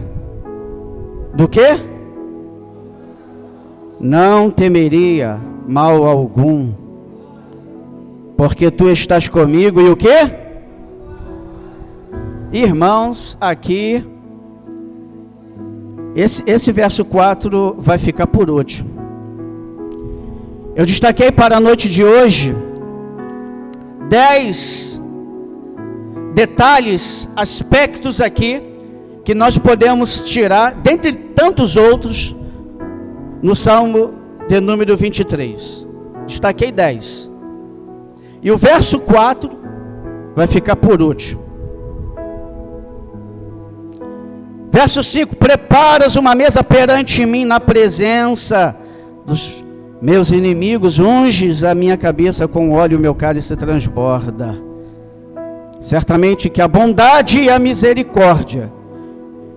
do quê? Não temeria mal algum, porque tu estás comigo. E o quê? Irmãos, aqui esse verso 4 vai ficar por último. Eu destaquei para a noite de hoje 10 detalhes, aspectos aqui que nós podemos tirar, dentre tantos outros, no Salmo de número 23. Destaquei 10. E o verso 4 vai ficar por último. Verso 5: preparas uma mesa perante mim na presença dos meus inimigos, unges a minha cabeça com óleo, o meu cálice transborda. Certamente que a bondade e a misericórdia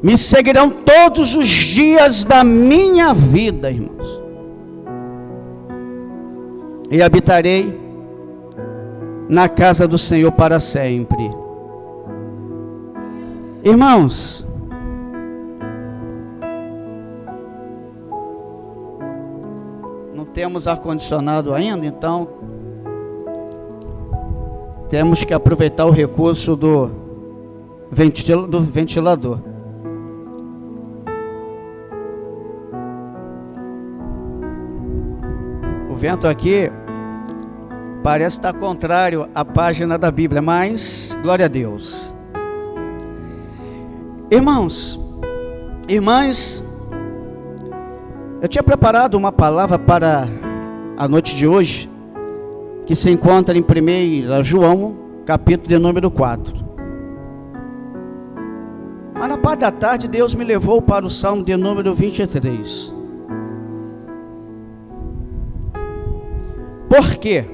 me seguirão todos os dias da minha vida, irmãos. E habitarei na casa do Senhor para sempre. Irmãos, não temos ar-condicionado ainda, então temos que aproveitar o recurso do ventilador. O vento aqui parece estar contrário à página da Bíblia, mas glória a Deus. Irmãos, irmãs, eu tinha preparado uma palavra para a noite de hoje, que se encontra em 1 João, capítulo de número 4. Mas na parte da tarde, Deus me levou para o Salmo de número 23. Por quê?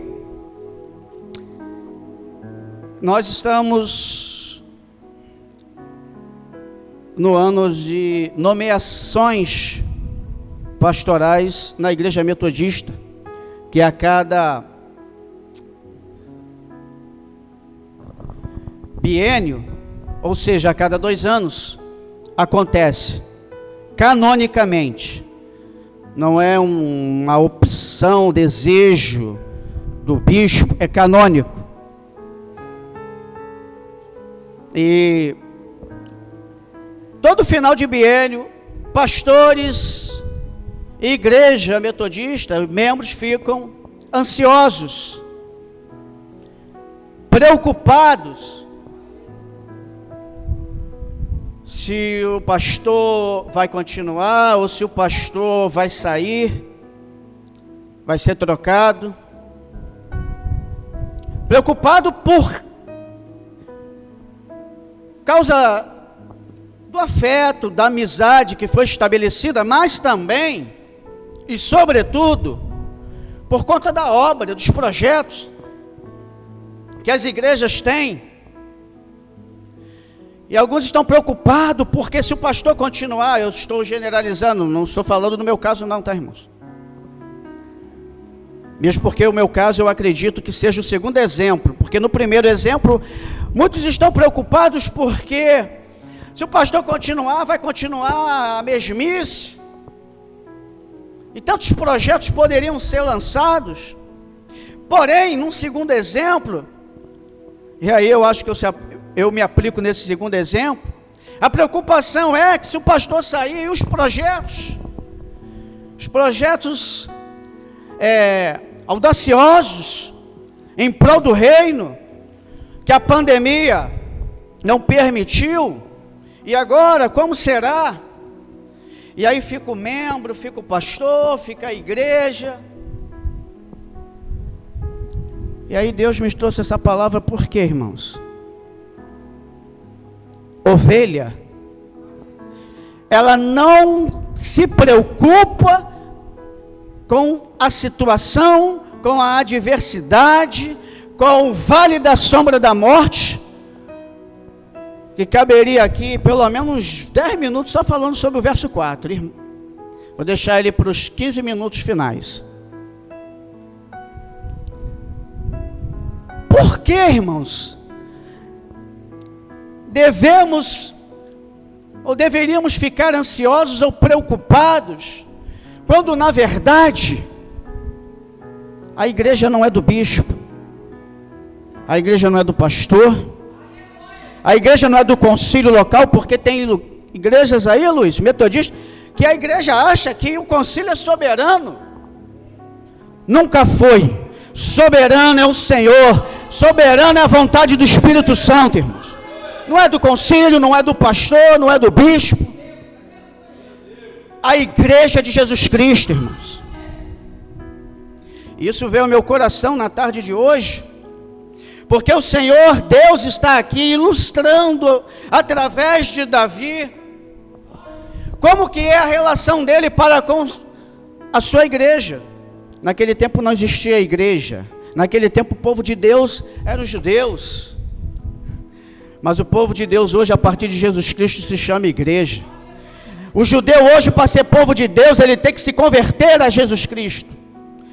Nós estamos no ano de nomeações pastorais na Igreja Metodista, que a cada biênio, ou seja, a cada 2 anos, acontece canonicamente. Não é uma opção, desejo do bispo, é canônico. E todo final de biênio, pastores e igreja metodista, membros ficam ansiosos, preocupados, se o pastor vai continuar ou se o pastor vai sair, vai ser trocado. Preocupado por causa do afeto, da amizade que foi estabelecida, mas também e sobretudo por conta da obra, dos projetos que as igrejas têm. E alguns estão preocupados porque se o pastor continuar, eu estou generalizando, não estou falando do meu caso não, tá, irmãos? Mesmo porque o meu caso eu acredito que seja o segundo exemplo, porque no primeiro exemplo, muitos estão preocupados porque se o pastor continuar, vai continuar a mesmice, e tantos projetos poderiam ser lançados. Porém, num segundo exemplo, e aí eu acho que eu me aplico nesse segundo exemplo, a preocupação é que se o pastor sair, os projetos audaciosos em prol do reino, que a pandemia não permitiu, e agora como será? E aí fica o membro, fica o pastor, fica a igreja. E aí Deus me trouxe essa palavra por quê, irmãos? Ovelha, ela não se preocupa com a situação, com a adversidade, com o vale da sombra da morte, que caberia aqui pelo menos uns 10 minutos só falando sobre o verso 4. Vou deixar ele para os 15 minutos finais. Por que, irmãos, deveríamos ficar ansiosos ou preocupados, quando na verdade a igreja não é do bispo, a igreja não é do pastor, a igreja não é do concílio local, porque tem igrejas aí, Luiz, metodistas, que a igreja acha que o concílio é soberano. Nunca foi. Soberano é o Senhor, soberano é a vontade do Espírito Santo, irmãos. Não é do concílio, não é do pastor, não é do bispo. A igreja de Jesus Cristo, irmãos. Isso veio ao meu coração na tarde de hoje, porque o Senhor Deus está aqui ilustrando através de Davi como que é a relação dele para com a sua igreja. Naquele tempo não existia igreja, naquele tempo o povo de Deus eram os judeus, mas o povo de Deus hoje, a partir de Jesus Cristo, se chama igreja. O judeu hoje, para ser povo de Deus, ele tem que se converter a Jesus Cristo,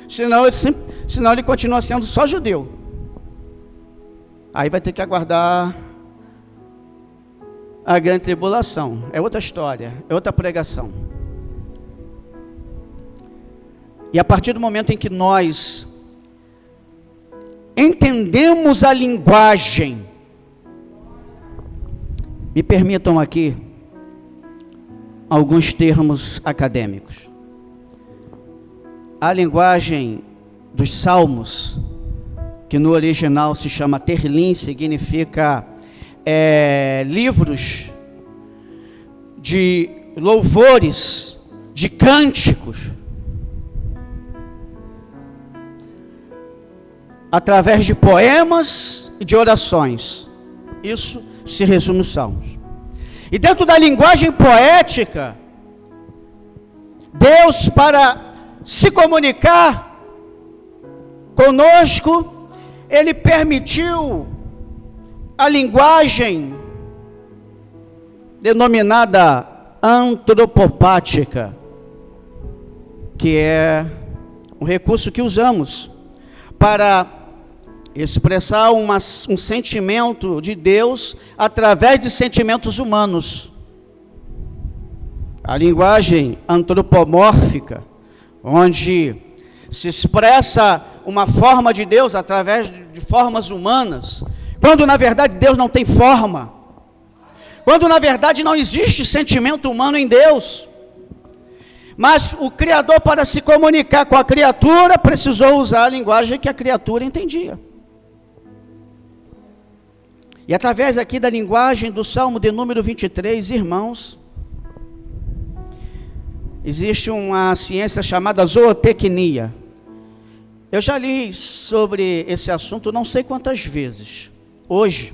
senão ele continua sendo só judeu. Aí vai ter que aguardar a grande tribulação. É outra história, é outra pregação. E a partir do momento em que nós entendemos a linguagem, me permitam aqui alguns termos acadêmicos. A linguagem dos salmos, que no original se chama Terlim, significa livros de louvores, de cânticos, através de poemas e de orações. Isso se resume nos salmos. E dentro da linguagem poética, Deus, para se comunicar conosco, Ele permitiu a linguagem denominada antropopática, que é um recurso que usamos para expressar um sentimento de Deus através de sentimentos humanos. A linguagem antropomórfica, onde se expressa uma forma de Deus através de formas humanas, quando na verdade Deus não tem forma, quando na verdade não existe sentimento humano em Deus. Mas o Criador, para se comunicar com a criatura, precisou usar a linguagem que a criatura entendia. E através aqui da linguagem do Salmo de número 23, irmãos, existe uma ciência chamada zootecnia. Eu já li sobre esse assunto não sei quantas vezes. Hoje,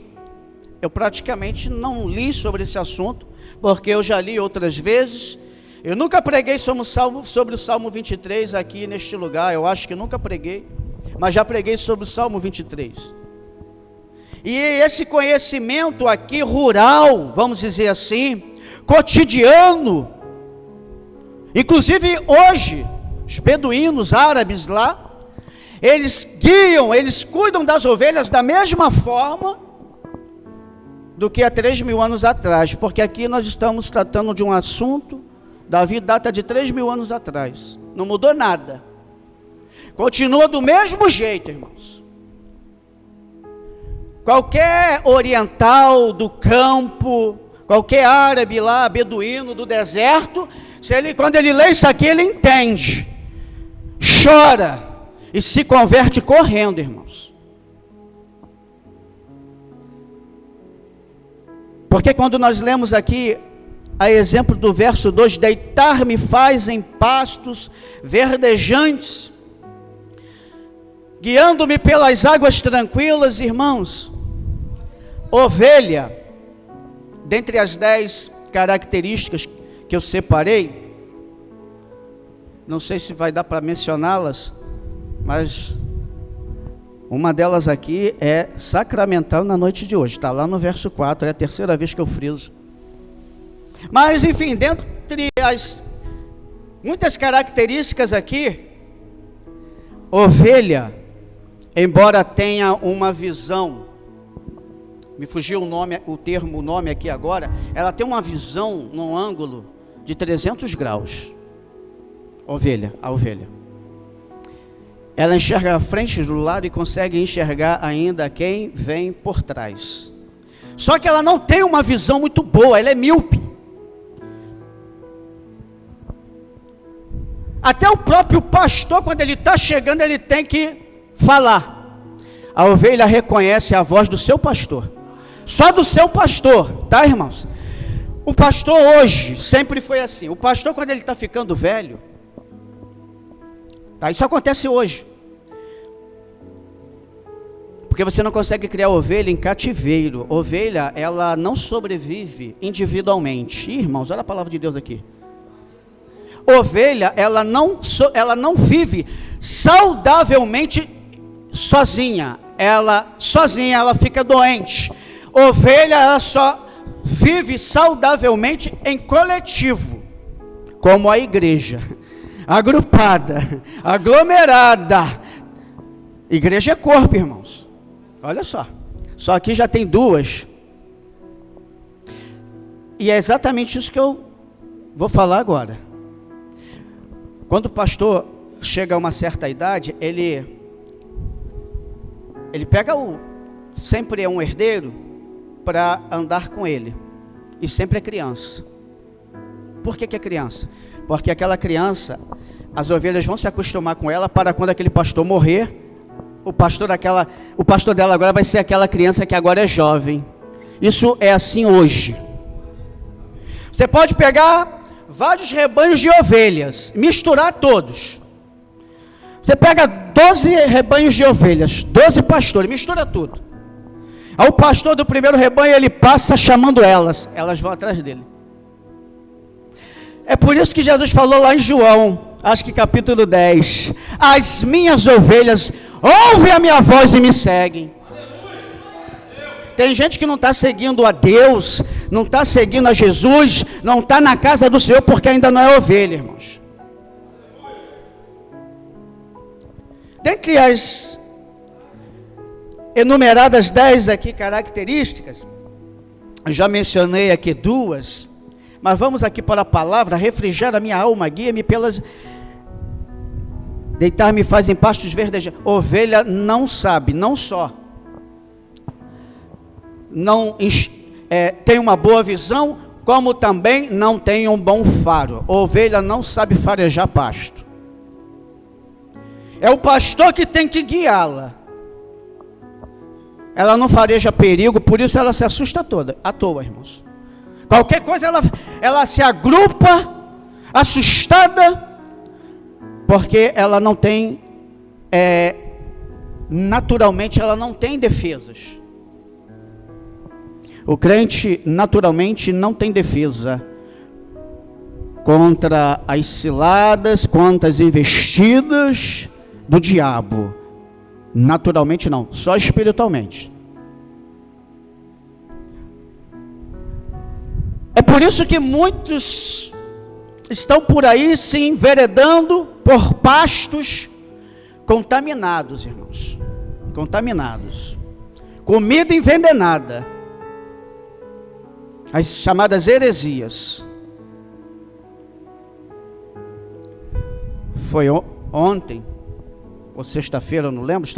eu praticamente não li sobre esse assunto, porque eu já li outras vezes. Eu nunca preguei sobre o Salmo 23 aqui neste lugar, eu acho que nunca preguei, mas já preguei sobre o Salmo 23. E esse conhecimento aqui rural, vamos dizer assim, cotidiano, inclusive hoje, os beduínos árabes lá, eles guiam, eles cuidam das ovelhas da mesma forma do que há 3.000 anos atrás, porque aqui nós estamos tratando de um assunto, Davi data de 3.000 anos atrás, não mudou nada, continua do mesmo jeito, irmãos. Qualquer oriental do campo, qualquer árabe lá, beduíno do deserto, quando ele lê isso aqui, ele entende, chora e se converte correndo, irmãos. Porque quando nós lemos aqui, a exemplo do verso 2, deitar-me faz em pastos verdejantes, guiando-me pelas águas tranquilas, irmãos. Ovelha, dentre as 10 características que eu separei, não sei se vai dar para mencioná-las, mas uma delas aqui é sacramental na noite de hoje, está lá no verso 4, é a terceira vez que eu friso. Mas enfim, dentre as muitas características aqui, ovelha, embora tenha uma visão, me fugiu o nome aqui agora, ela tem uma visão num ângulo de 300 graus, a ovelha. Ela enxerga a frente do lado e consegue enxergar ainda quem vem por trás. Só que ela não tem uma visão muito boa, ela é míope. Até o próprio pastor, quando ele está chegando, ele tem que falar. A ovelha reconhece a voz do seu pastor. Só do seu pastor, tá, irmãos? O pastor hoje, sempre foi assim. O pastor, quando ele está ficando velho, tá, isso acontece hoje. Porque você não consegue criar ovelha em cativeiro. Ovelha, ela não sobrevive individualmente. Irmãos, olha a palavra de Deus aqui. Ovelha, ela não vive saudavelmente sozinha. Sozinha ela fica doente. Ovelha, ela só vive saudavelmente em coletivo, como a igreja, agrupada, aglomerada. Igreja é corpo, irmãos. Olha só. Só aqui já tem 2. E é exatamente isso que eu vou falar agora. Quando o pastor chega a uma certa idade, ele pega sempre é um herdeiro para andar com ele, e sempre é criança. Por que é criança? Porque aquela criança, as ovelhas vão se acostumar com ela, para quando aquele pastor morrer, o pastor dela agora vai ser aquela criança que agora é jovem. Isso é assim hoje. Você pode pegar vários rebanhos de ovelhas, misturar todos. Você pega 12 rebanhos de ovelhas, 12 pastores, mistura tudo. Aí o pastor do primeiro rebanho, ele passa chamando elas vão atrás dele. É por isso que Jesus falou lá em João, acho que capítulo 10, as minhas ovelhas ouvem a minha voz e me seguem. Tem gente que não está seguindo a Deus, não está seguindo a Jesus, não está na casa do Senhor porque ainda não é ovelha, irmãos. Dentre as enumeradas 10 aqui características, eu já mencionei aqui 2, mas vamos aqui para a palavra: refrigera a minha alma, guia-me pelas... Deitar-me faz em pastos verdes. Ovelha não sabe, não só não tem uma boa visão, como também não tem um bom faro. Ovelha não sabe farejar pasto. É o pastor que tem que guiá-la. Ela não fareja perigo, por isso ela se assusta toda, à toa, irmãos. Qualquer coisa ela se agrupa, assustada, porque ela não tem, naturalmente ela não tem defesas. O crente naturalmente não tem defesa contra as ciladas, contra as investidas do diabo. Naturalmente não, só espiritualmente. É por isso que muitos estão por aí se enveredando por pastos contaminados, irmãos. Contaminados. Comida envenenada. As chamadas heresias. Foi ontem, ou sexta-feira, eu não lembro,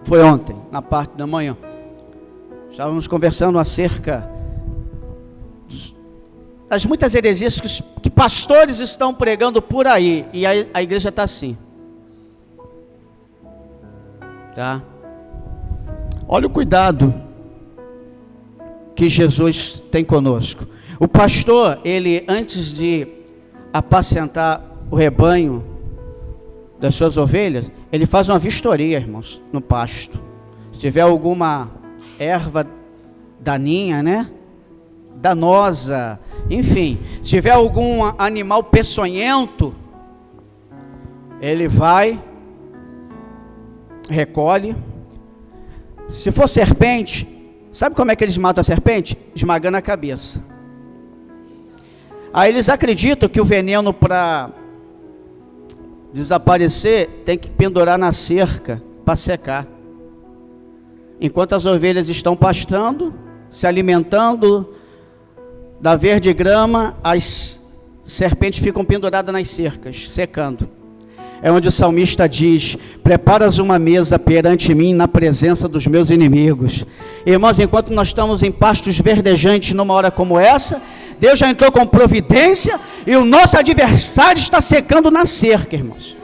foi ontem, na parte da manhã. Estávamos conversando acerca das muitas heresias que pastores estão pregando por aí, e a igreja está assim. Tá? Olha o cuidado que Jesus tem conosco. O pastor, ele antes de apacentar o rebanho das suas ovelhas, ele faz uma vistoria, irmãos, no pasto. Se tiver alguma erva daninha, né? Danosa, enfim, se tiver algum animal peçonhento, ele vai, recolhe. Se for serpente, sabe como é que eles matam a serpente? Esmagando a cabeça. Aí eles acreditam que o veneno, para desaparecer, tem que pendurar na cerca para secar. Enquanto as ovelhas estão pastando, se alimentando da verde grama, as serpentes ficam penduradas nas cercas, secando. É onde o salmista diz: preparas uma mesa perante mim na presença dos meus inimigos. Irmãos, enquanto nós estamos em pastos verdejantes numa hora como essa, Deus já entrou com providência e o nosso adversário está secando na cerca, irmãos.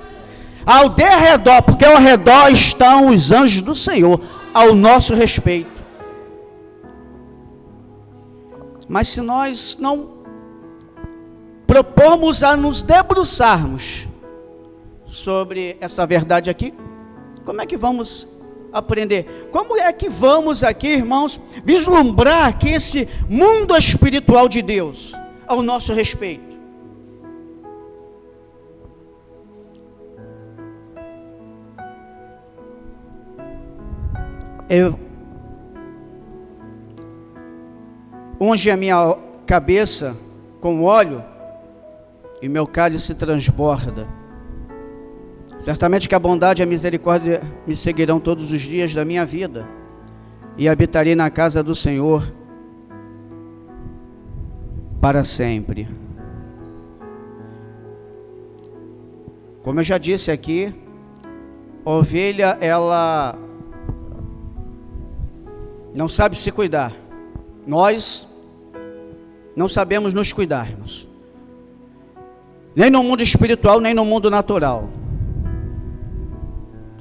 Ao derredor, porque ao redor estão os anjos do Senhor, ao nosso respeito. Mas se nós não propormos a nos debruçarmos sobre essa verdade aqui, como é que vamos aprender? Como é que vamos aqui, irmãos, vislumbrar aqui esse mundo espiritual de Deus ao nosso respeito? Eu unge a minha cabeça com óleo e meu cálice transborda. Certamente que a bondade e a misericórdia me seguirão todos os dias da minha vida, e habitarei na casa do Senhor para sempre. Como eu já disse aqui, a ovelha, ela não sabe se cuidar. Nós não sabemos nos cuidarmos, nem no mundo espiritual, nem no mundo natural.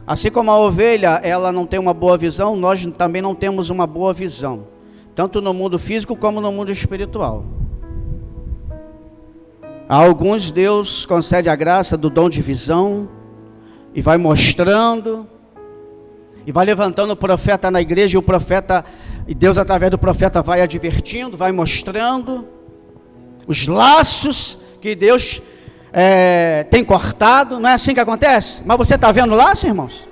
Assim como a ovelha, ela não tem uma boa visão, nós também não temos uma boa visão, tanto no mundo físico como no mundo espiritual. A alguns Deus concede a graça do dom de visão, e vai mostrando, e vai levantando o profeta na igreja, e Deus através do profeta vai advertindo, vai mostrando os laços que Deus tem cortado. Não é assim que acontece? Mas você está vendo laço, irmãos?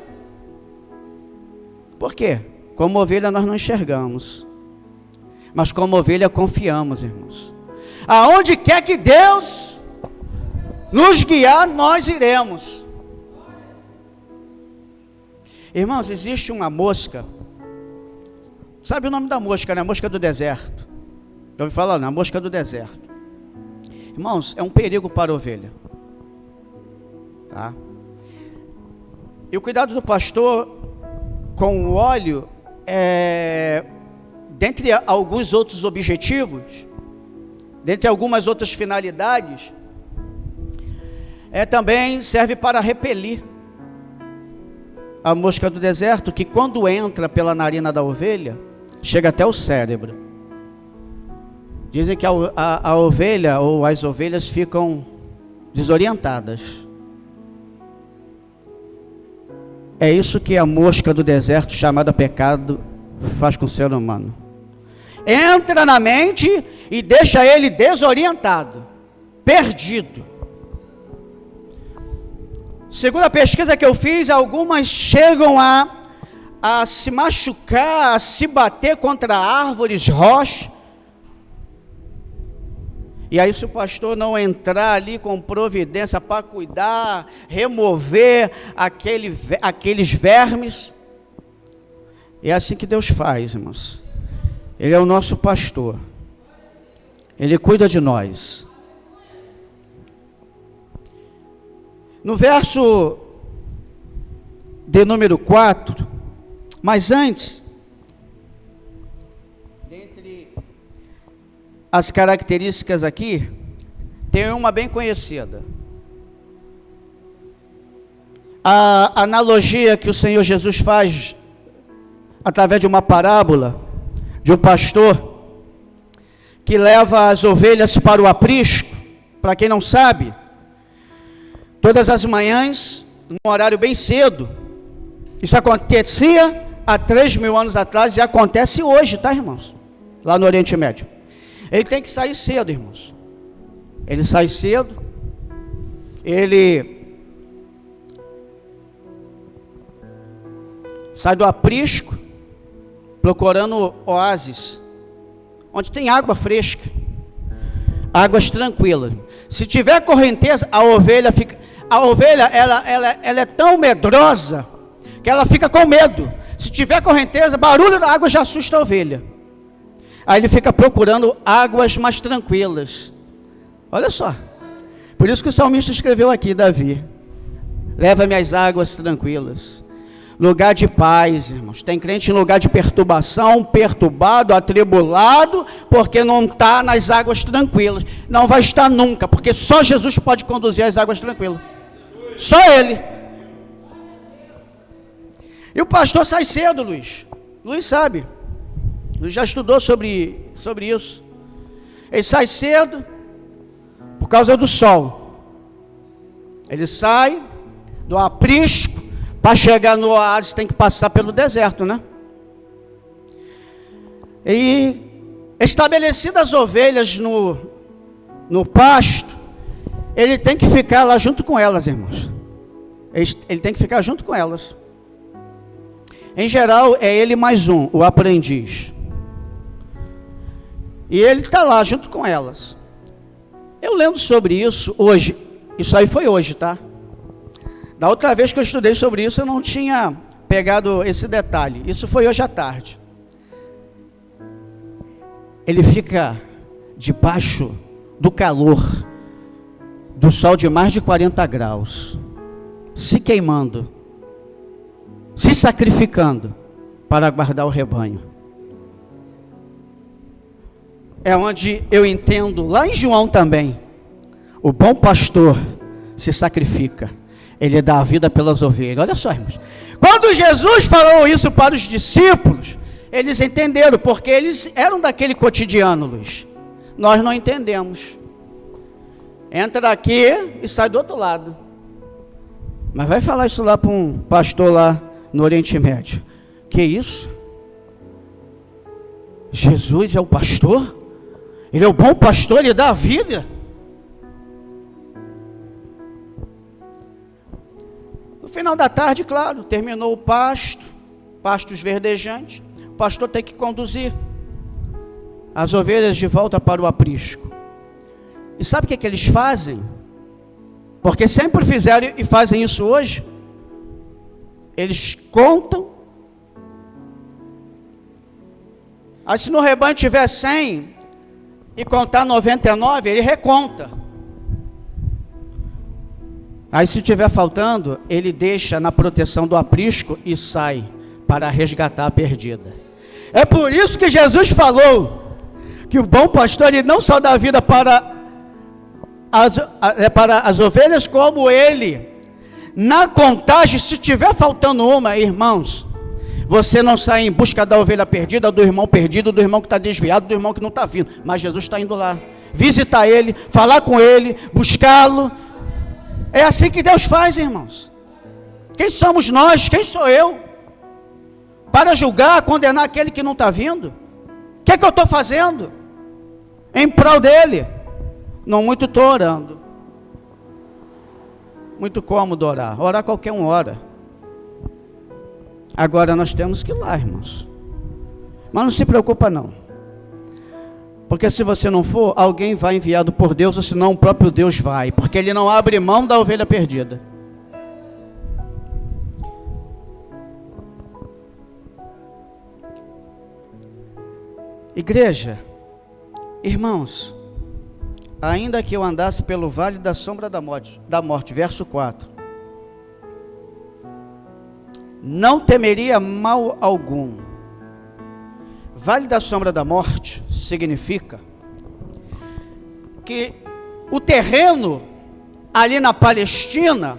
Por quê? Como ovelha nós não enxergamos, mas como ovelha confiamos, irmãos. Aonde quer que Deus nos guiar, nós iremos. Irmãos, existe uma mosca. Sabe o nome da mosca, né? A mosca do deserto. Já ouviu falar, né? A mosca do deserto. Irmãos, é um perigo para a ovelha. Tá? E o cuidado do pastor com o óleo dentre alguns outros objetivos, dentre algumas outras finalidades, também serve para repelir a mosca do deserto, que quando entra pela narina da ovelha, chega até o cérebro. Dizem que a ovelha ou as ovelhas ficam desorientadas. É isso que a mosca do deserto, chamada pecado, faz com o ser humano. Entra na mente e deixa ele desorientado, perdido. Segundo a pesquisa que eu fiz, algumas chegam a se machucar, a se bater contra árvores, rochas. E aí, se o pastor não entrar ali com providência para cuidar, remover aqueles vermes, é assim que Deus faz, irmãos. Ele é o nosso pastor. Ele cuida de nós. No verso de número 4, mas antes, dentre as características aqui, tem uma bem conhecida. A analogia que o Senhor Jesus faz, através de uma parábola, de um pastor, que leva as ovelhas para o aprisco. Para quem não sabe, todas as manhãs, num horário bem cedo, isso acontecia há 3.000 anos atrás e acontece hoje, tá, irmãos? Lá no Oriente Médio. Ele tem que sair cedo, irmãos. Ele sai cedo, ele sai do aprisco, procurando oásis, onde tem água fresca, águas tranquilas. Se tiver correnteza, a ovelha ela é tão medrosa que ela fica com medo. Se tiver correnteza, barulho da água já assusta a ovelha. Aí ele fica procurando águas mais tranquilas. Olha só, por isso que o salmista escreveu aqui, Davi: leva-me às águas tranquilas. Lugar de paz, irmãos. Tem crente em lugar de perturbação, perturbado, atribulado, porque não está nas águas tranquilas. Não vai estar nunca, porque só Jesus pode conduzir as águas tranquilas. Só Ele. E o pastor sai cedo, Luiz. Luiz sabe. Luiz já estudou sobre isso. Ele sai cedo por causa do sol. Ele sai do aprisco. Para chegar no oásis tem que passar pelo deserto, né? E estabelecidas as ovelhas no pasto, ele tem que ficar lá junto com elas, irmãos. Ele tem que ficar junto com elas. Em geral, é ele mais um, o aprendiz. E ele está lá junto com elas. Eu lendo sobre isso hoje, isso aí foi hoje, tá? Da outra vez que eu estudei sobre isso, eu não tinha pegado esse detalhe. Isso foi hoje à tarde. Ele fica debaixo do calor do sol de mais de 40 graus, se queimando, se sacrificando para guardar o rebanho. É onde eu entendo, lá em João também, o bom pastor se sacrifica. Ele dá a vida pelas ovelhas. Olha só, irmãos. Quando Jesus falou isso para os discípulos, eles entenderam, porque eles eram daquele cotidiano, Luiz. Nós não entendemos. Entra aqui e sai do outro lado. Mas vai falar isso lá para um pastor lá no Oriente Médio. Que isso? Jesus é o pastor? Ele é o bom pastor, ele dá a vida? No final da tarde, claro, terminou o pasto, pastos verdejantes. pastor tem que conduzir as ovelhas de volta para o aprisco. E sabe o que eles fazem? Porque sempre fizeram e fazem isso hoje. Eles contam. Aí se no rebanho tiver 100 e contar 99, ele reconta. Aí se tiver faltando, ele deixa na proteção do aprisco e sai para resgatar a perdida. É por isso que Jesus falou que o bom pastor, ele não só dá vida para as ovelhas, como ele, na contagem, se tiver faltando uma, irmãos, você não sai em busca da ovelha perdida, do irmão perdido, do irmão que está desviado, do irmão que não está vindo, mas Jesus está indo lá, visitar ele, falar com ele, buscá-lo. É assim que Deus faz, irmãos. Quem somos nós? Quem sou eu? Para julgar, condenar aquele que não está vindo? O que é que eu estou fazendo? Em prol dele? Não muito estou orando. Muito cômodo orar. Orar qualquer um ora. Agora nós temos que ir lá, irmãos. Mas não se preocupa não. Porque se você não for, alguém vai enviado por Deus, ou senão o próprio Deus vai. Porque ele não abre mão da ovelha perdida. Igreja, irmãos, ainda que eu andasse pelo vale da sombra da morte, verso 4, não temeria mal algum. Vale da sombra da morte significa que o terreno ali na Palestina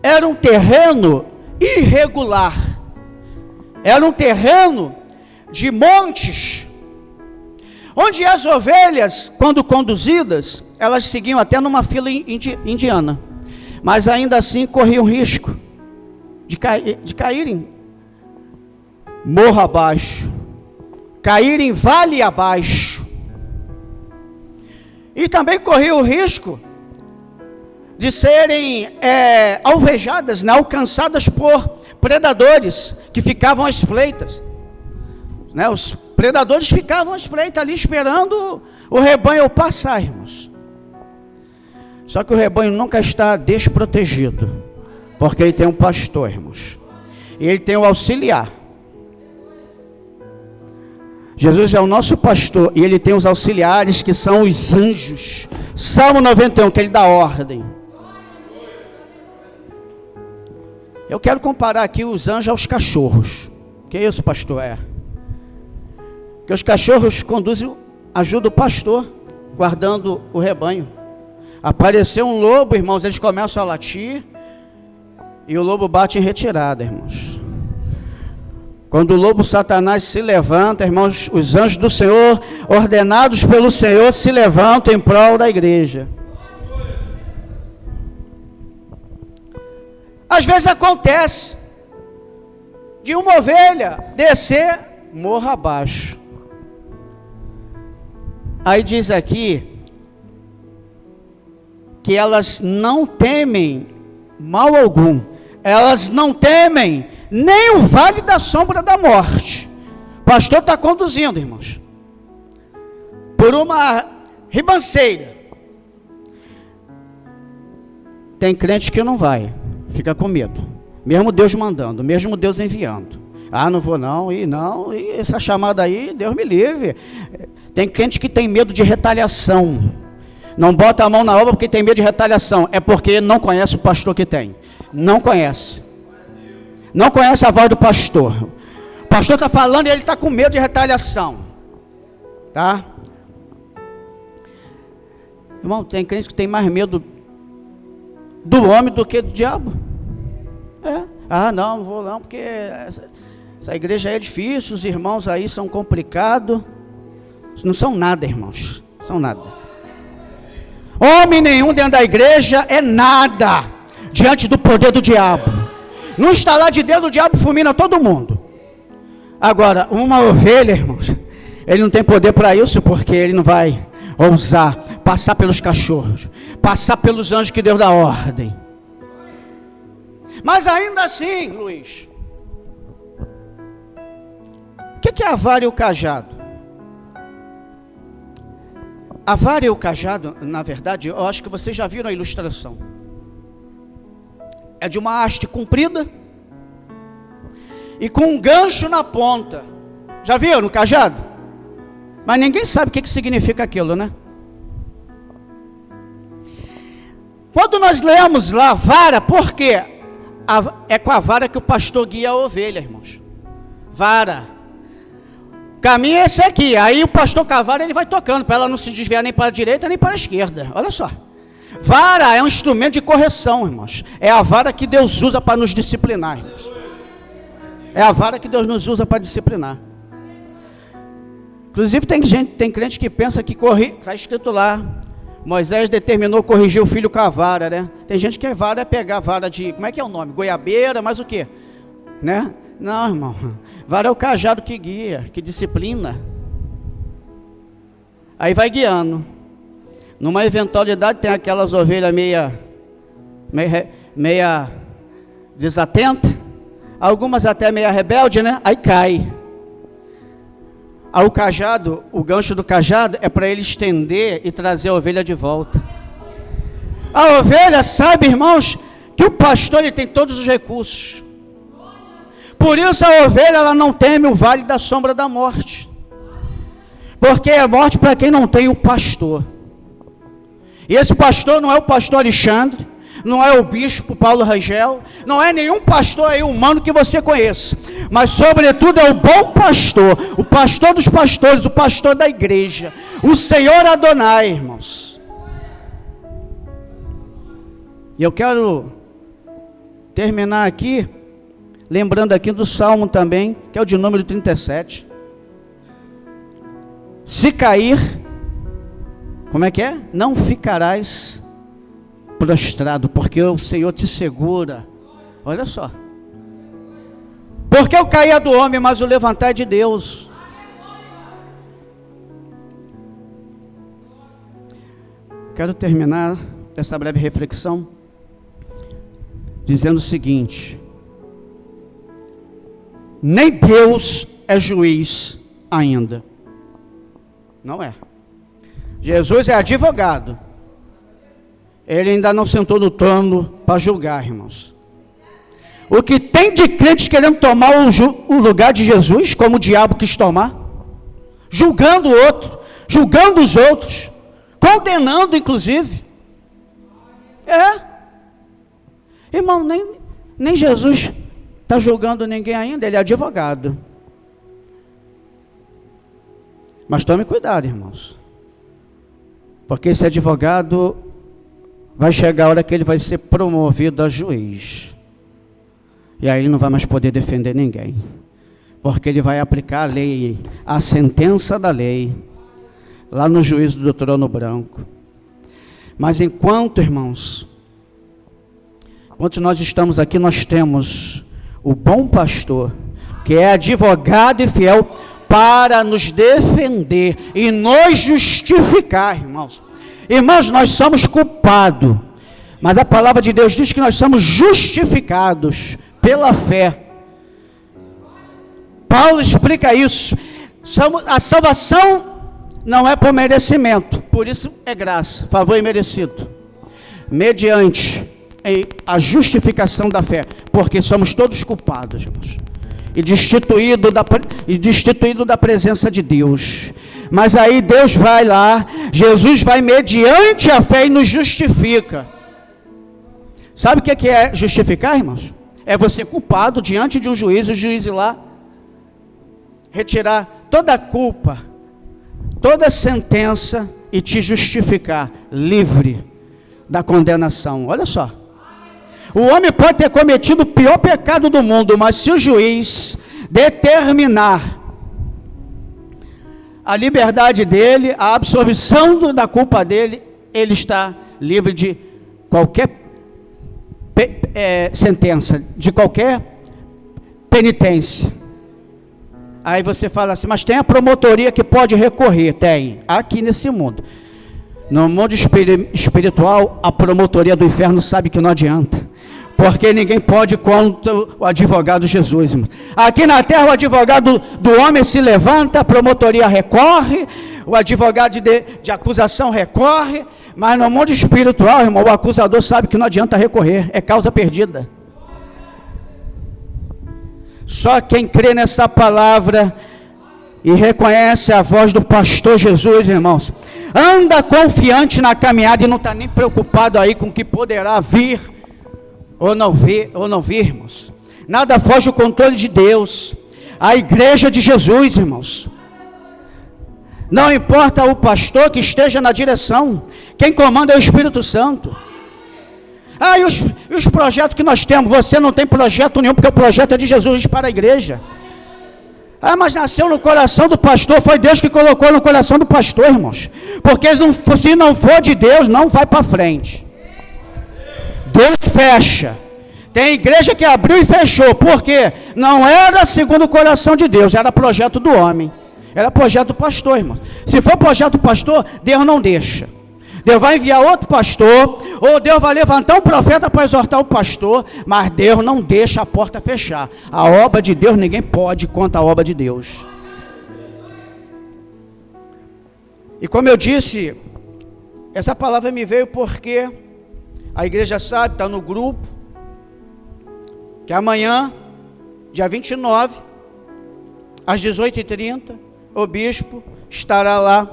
era um terreno irregular, era um terreno de montes, onde as ovelhas, quando conduzidas, elas seguiam até numa fila indiana, mas ainda assim corriam risco de caírem morro abaixo, caírem vale abaixo, e também corriam o risco de serem alvejadas, né, alcançadas por predadores que ficavam à espreita, né, os predadores ficavam à espreita ali esperando o rebanho passar, irmãos. Só que o rebanho nunca está desprotegido, porque ele tem um pastor, irmãos, e ele tem um auxiliar. Jesus é o nosso pastor e ele tem os auxiliares que são os anjos. Salmo 91, que ele dá ordem. Eu quero comparar aqui os anjos aos cachorros. Que isso, pastor? Que os cachorros conduzem, ajudam o pastor, guardando o rebanho. Apareceu um lobo, irmãos, eles começam a latir, e o lobo bate em retirada, irmãos. Quando o lobo Satanás se levanta, irmãos, os anjos do Senhor, ordenados pelo Senhor, se levantam em prol da igreja. Às vezes acontece de uma ovelha descer morro abaixo. Aí diz aqui que elas não temem mal algum, elas não temem nem o vale da sombra da morte. O pastor está conduzindo, irmãos, por uma ribanceira. Tem crente que não vai, fica com medo, mesmo Deus mandando, mesmo Deus enviando. Não vou não, e essa chamada aí, Deus me livre. Tem crente que tem medo de retaliação, não bota a mão na obra porque tem medo de retaliação, é porque não conhece o pastor que tem, não conhece a voz do pastor. O pastor está falando e ele está com medo de retaliação, tá? Irmão, tem crente que tem mais medo do homem do que do diabo. Não vou não, porque essa igreja aí é difícil, os irmãos aí são complicados. Não são nada, irmãos, são nada. Homem nenhum dentro da igreja é nada diante do poder do diabo. No instalar de dedo, o diabo fulmina todo mundo. Agora, uma ovelha, irmãos, ele não tem poder para isso, porque ele não vai ousar passar pelos cachorros, passar pelos anjos que Deus dá ordem. Mas ainda assim, Luiz, o que é a vara e o cajado? A vara e o cajado, na verdade, eu acho que vocês já viram a ilustração. É de uma haste comprida e com um gancho na ponta. Já viram o cajado? Mas ninguém sabe o que significa aquilo, né? Quando nós lemos lá vara, por quê? É com a vara que o pastor guia a ovelha, irmãos. Vara. Caminho é esse aqui. Aí o pastor com a vara, ele vai tocando, para ela não se desviar nem para a direita, nem para a esquerda. Olha só. Vara é um instrumento de correção, irmãos. É a vara que Deus usa para nos disciplinar, irmãos. É a vara que Deus nos usa para disciplinar. Inclusive tem crente que pensa que está escrito lá, Moisés determinou corrigir o filho com a vara, né? Tem gente que vara é pegar vara de, como é que é o nome? Goiabeira, mas o quê? Né? Não, irmão. Vara é o cajado que guia, que disciplina. Aí vai guiando. Numa eventualidade tem aquelas ovelhas meia desatenta, algumas até meia rebelde, né? Aí cai. Aí o cajado, o gancho do cajado é para ele estender e trazer a ovelha de volta. A ovelha sabe, irmãos, que o pastor ele tem todos os recursos. Por isso a ovelha ela não teme o vale da sombra da morte. Porque é morte para quem não tem o pastor. E esse pastor não é o pastor Alexandre, não é o bispo Paulo Rangel, não é nenhum pastor aí humano que você conheça, mas sobretudo é o bom pastor, o pastor dos pastores, o pastor da igreja, o Senhor Adonai, irmãos. E eu quero terminar aqui, lembrando aqui do Salmo também, que é o de número 37. Se cair, como é que é? Não ficarás prostrado, porque o Senhor te segura. Olha só. Porque o cair é do homem, mas o levantar é de Deus. Quero terminar essa breve reflexão dizendo o seguinte: nem Deus é juiz ainda. Não é. Jesus é advogado. Ele ainda não sentou no trono para julgar, irmãos. O que tem de crentes querendo tomar o lugar de Jesus, como o diabo quis tomar, julgando o outro, julgando os outros, condenando inclusive. Irmão, nem Jesus está julgando ninguém ainda, ele é advogado. Mas tome cuidado, irmãos, porque esse advogado vai chegar a hora que ele vai ser promovido a juiz. E aí ele não vai mais poder defender ninguém. Porque ele vai aplicar a lei, a sentença da lei, lá no juízo do trono branco. Mas enquanto, irmãos, enquanto nós estamos aqui, nós temos o bom pastor, que é advogado e fiel, para nos defender e nos justificar, irmãos. Irmãos, nós somos culpados, mas a palavra de Deus diz que nós somos justificados pela fé. Paulo explica isso. A salvação não é por merecimento, por isso é graça, favor imerecido, mediante a justificação da fé, porque somos todos culpados, irmãos, e destituído da presença de Deus. Mas aí Deus vai lá, Jesus vai mediante a fé e nos justifica. Sabe o que é justificar, irmãos? É você culpado diante de um juiz, o juiz ir lá retirar toda a culpa, toda a sentença e te justificar livre da condenação. Olha só. O homem pode ter cometido o pior pecado do mundo, mas se o juiz determinar a liberdade dele, a absolvição da culpa dele, ele está livre de qualquer sentença, de qualquer penitência. Aí você fala assim, mas tem a promotoria que pode recorrer? Tem, aqui nesse mundo. No mundo espiritual, a promotoria do inferno sabe que não adianta. Porque ninguém pode contra o advogado Jesus, irmão. Aqui na terra o advogado do homem se levanta, a promotoria recorre, o advogado de acusação recorre, mas no mundo espiritual, irmão, o acusador sabe que não adianta recorrer, é causa perdida. Só quem crê nessa palavra e reconhece a voz do pastor Jesus, irmãos, anda confiante na caminhada e não está nem preocupado aí com o que poderá vir ou não vir, irmãos. Nada foge do controle de Deus. A igreja de Jesus, irmãos, não importa o pastor que esteja na direção, quem comanda é o Espírito Santo. E os projetos que nós temos? Você não tem projeto nenhum, porque o projeto é de Jesus para a igreja. Mas nasceu no coração do pastor, foi Deus que colocou no coração do pastor, irmãos. Porque se não for de Deus, não vai para frente. Deus fecha. Tem igreja que abriu e fechou, porque não era segundo o coração de Deus, era projeto do homem. Era projeto do pastor, irmãos. Se for projeto do pastor, Deus não deixa. Deus vai enviar outro pastor, ou Deus vai levantar um profeta para exortar o pastor, mas Deus não deixa a porta fechar. A obra de Deus, ninguém pode contra a obra de Deus. E como eu disse, essa palavra me veio porque a igreja sabe, está no grupo, que amanhã, dia 29, às 18h30, o bispo estará lá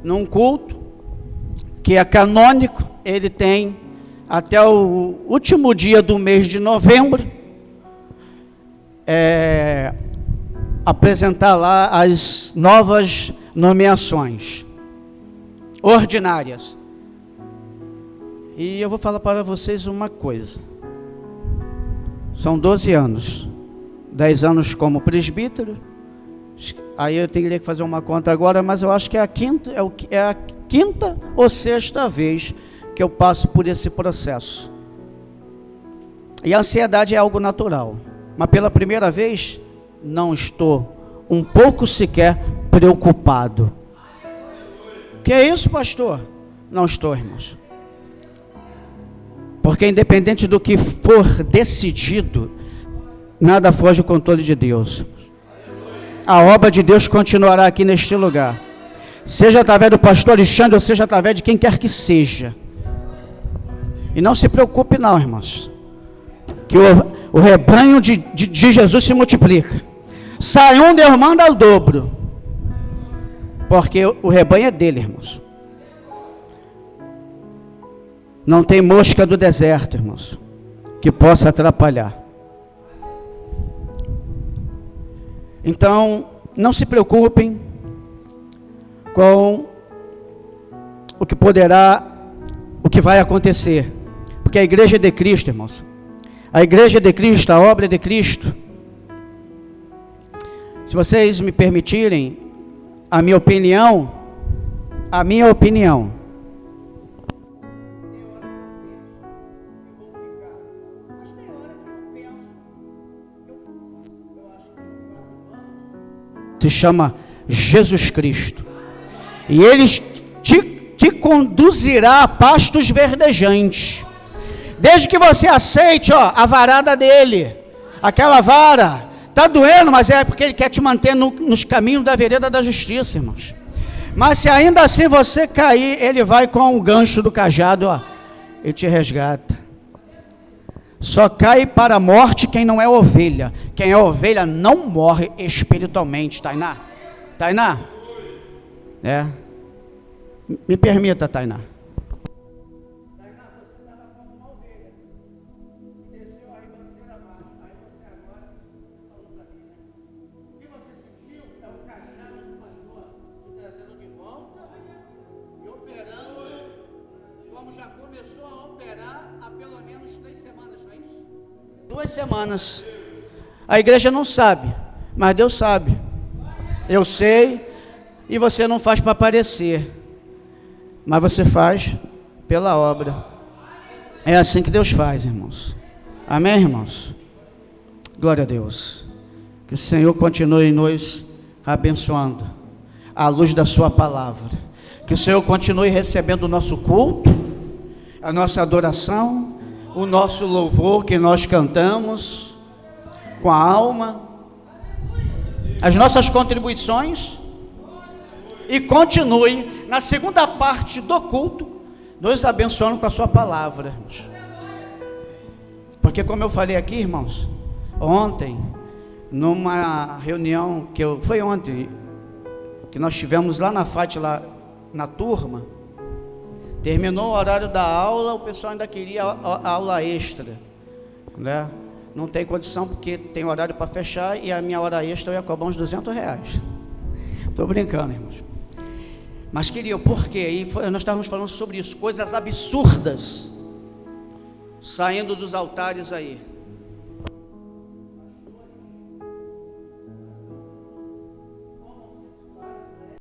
num culto, que é canônico. Ele tem até o último dia do mês de novembro, apresentar lá as novas nomeações ordinárias. E eu vou falar para vocês uma coisa. São 12 anos, 10 anos como presbítero. Aí eu teria que fazer uma conta agora, mas eu acho que é a quinta ou sexta vez que eu passo por esse processo. E a ansiedade é algo natural, mas pela primeira vez não estou um pouco sequer preocupado. Que é isso, pastor? Não estou, irmãos. Porque independente do que for decidido, nada foge do controle de Deus. A obra de Deus continuará aqui neste lugar. Seja através do pastor Alexandre, ou seja através de quem quer que seja. E não se preocupe não, irmãos. Que o rebanho de Jesus se multiplica. Sai um, Deus manda ao dobro. Porque o rebanho é dele, irmãos. Não tem mosca do deserto, irmãos, que possa atrapalhar. Então, não se preocupem com o que vai acontecer. Porque a igreja é de Cristo, irmãos. A igreja é de Cristo, a obra é de Cristo. Se vocês me permitirem, a minha opinião, se chama Jesus Cristo, e Ele te conduzirá a pastos verdejantes, desde que você aceite a varada dele. Aquela vara está doendo, mas é porque Ele quer te manter nos caminhos da vereda da justiça, irmãos. Mas se ainda assim você cair, Ele vai com o gancho do cajado, e te resgata. Só cai para a morte quem não é ovelha. Quem é ovelha não morre espiritualmente. Tainá? Me permita, Tainá. Tainá, você estava como uma ovelha. Desceu a ribanceira abaixo. Aí você agora falou para mim, né? O que você sentiu é o cajado do pastor te trazendo de volta e operando, como já começou a operar há pelo menos 3 semanas, não é isso? 2 semanas. A igreja não sabe, mas Deus sabe. Eu sei, e você não faz para aparecer, mas você faz pela obra. É assim que Deus faz, irmãos. Amém, irmãos? Glória a Deus. Que o Senhor continue nos abençoando à luz da sua palavra. Que o Senhor continue recebendo o nosso culto, a nossa adoração, o nosso louvor que nós cantamos com a alma, as nossas contribuições, e continue na segunda parte do culto, nos abençoando com a sua palavra, irmãos. Porque como eu falei aqui, irmãos, ontem, numa reunião foi ontem, que nós tivemos lá na FAT, lá na turma, terminou o horário da aula, o pessoal ainda queria a aula extra, né? Não tem condição, porque tem horário para fechar, e a minha hora extra eu ia cobrar uns R$200. Estou brincando, irmãos. Mas queria, por quê? E nós estávamos falando sobre isso, coisas absurdas, saindo dos altares aí.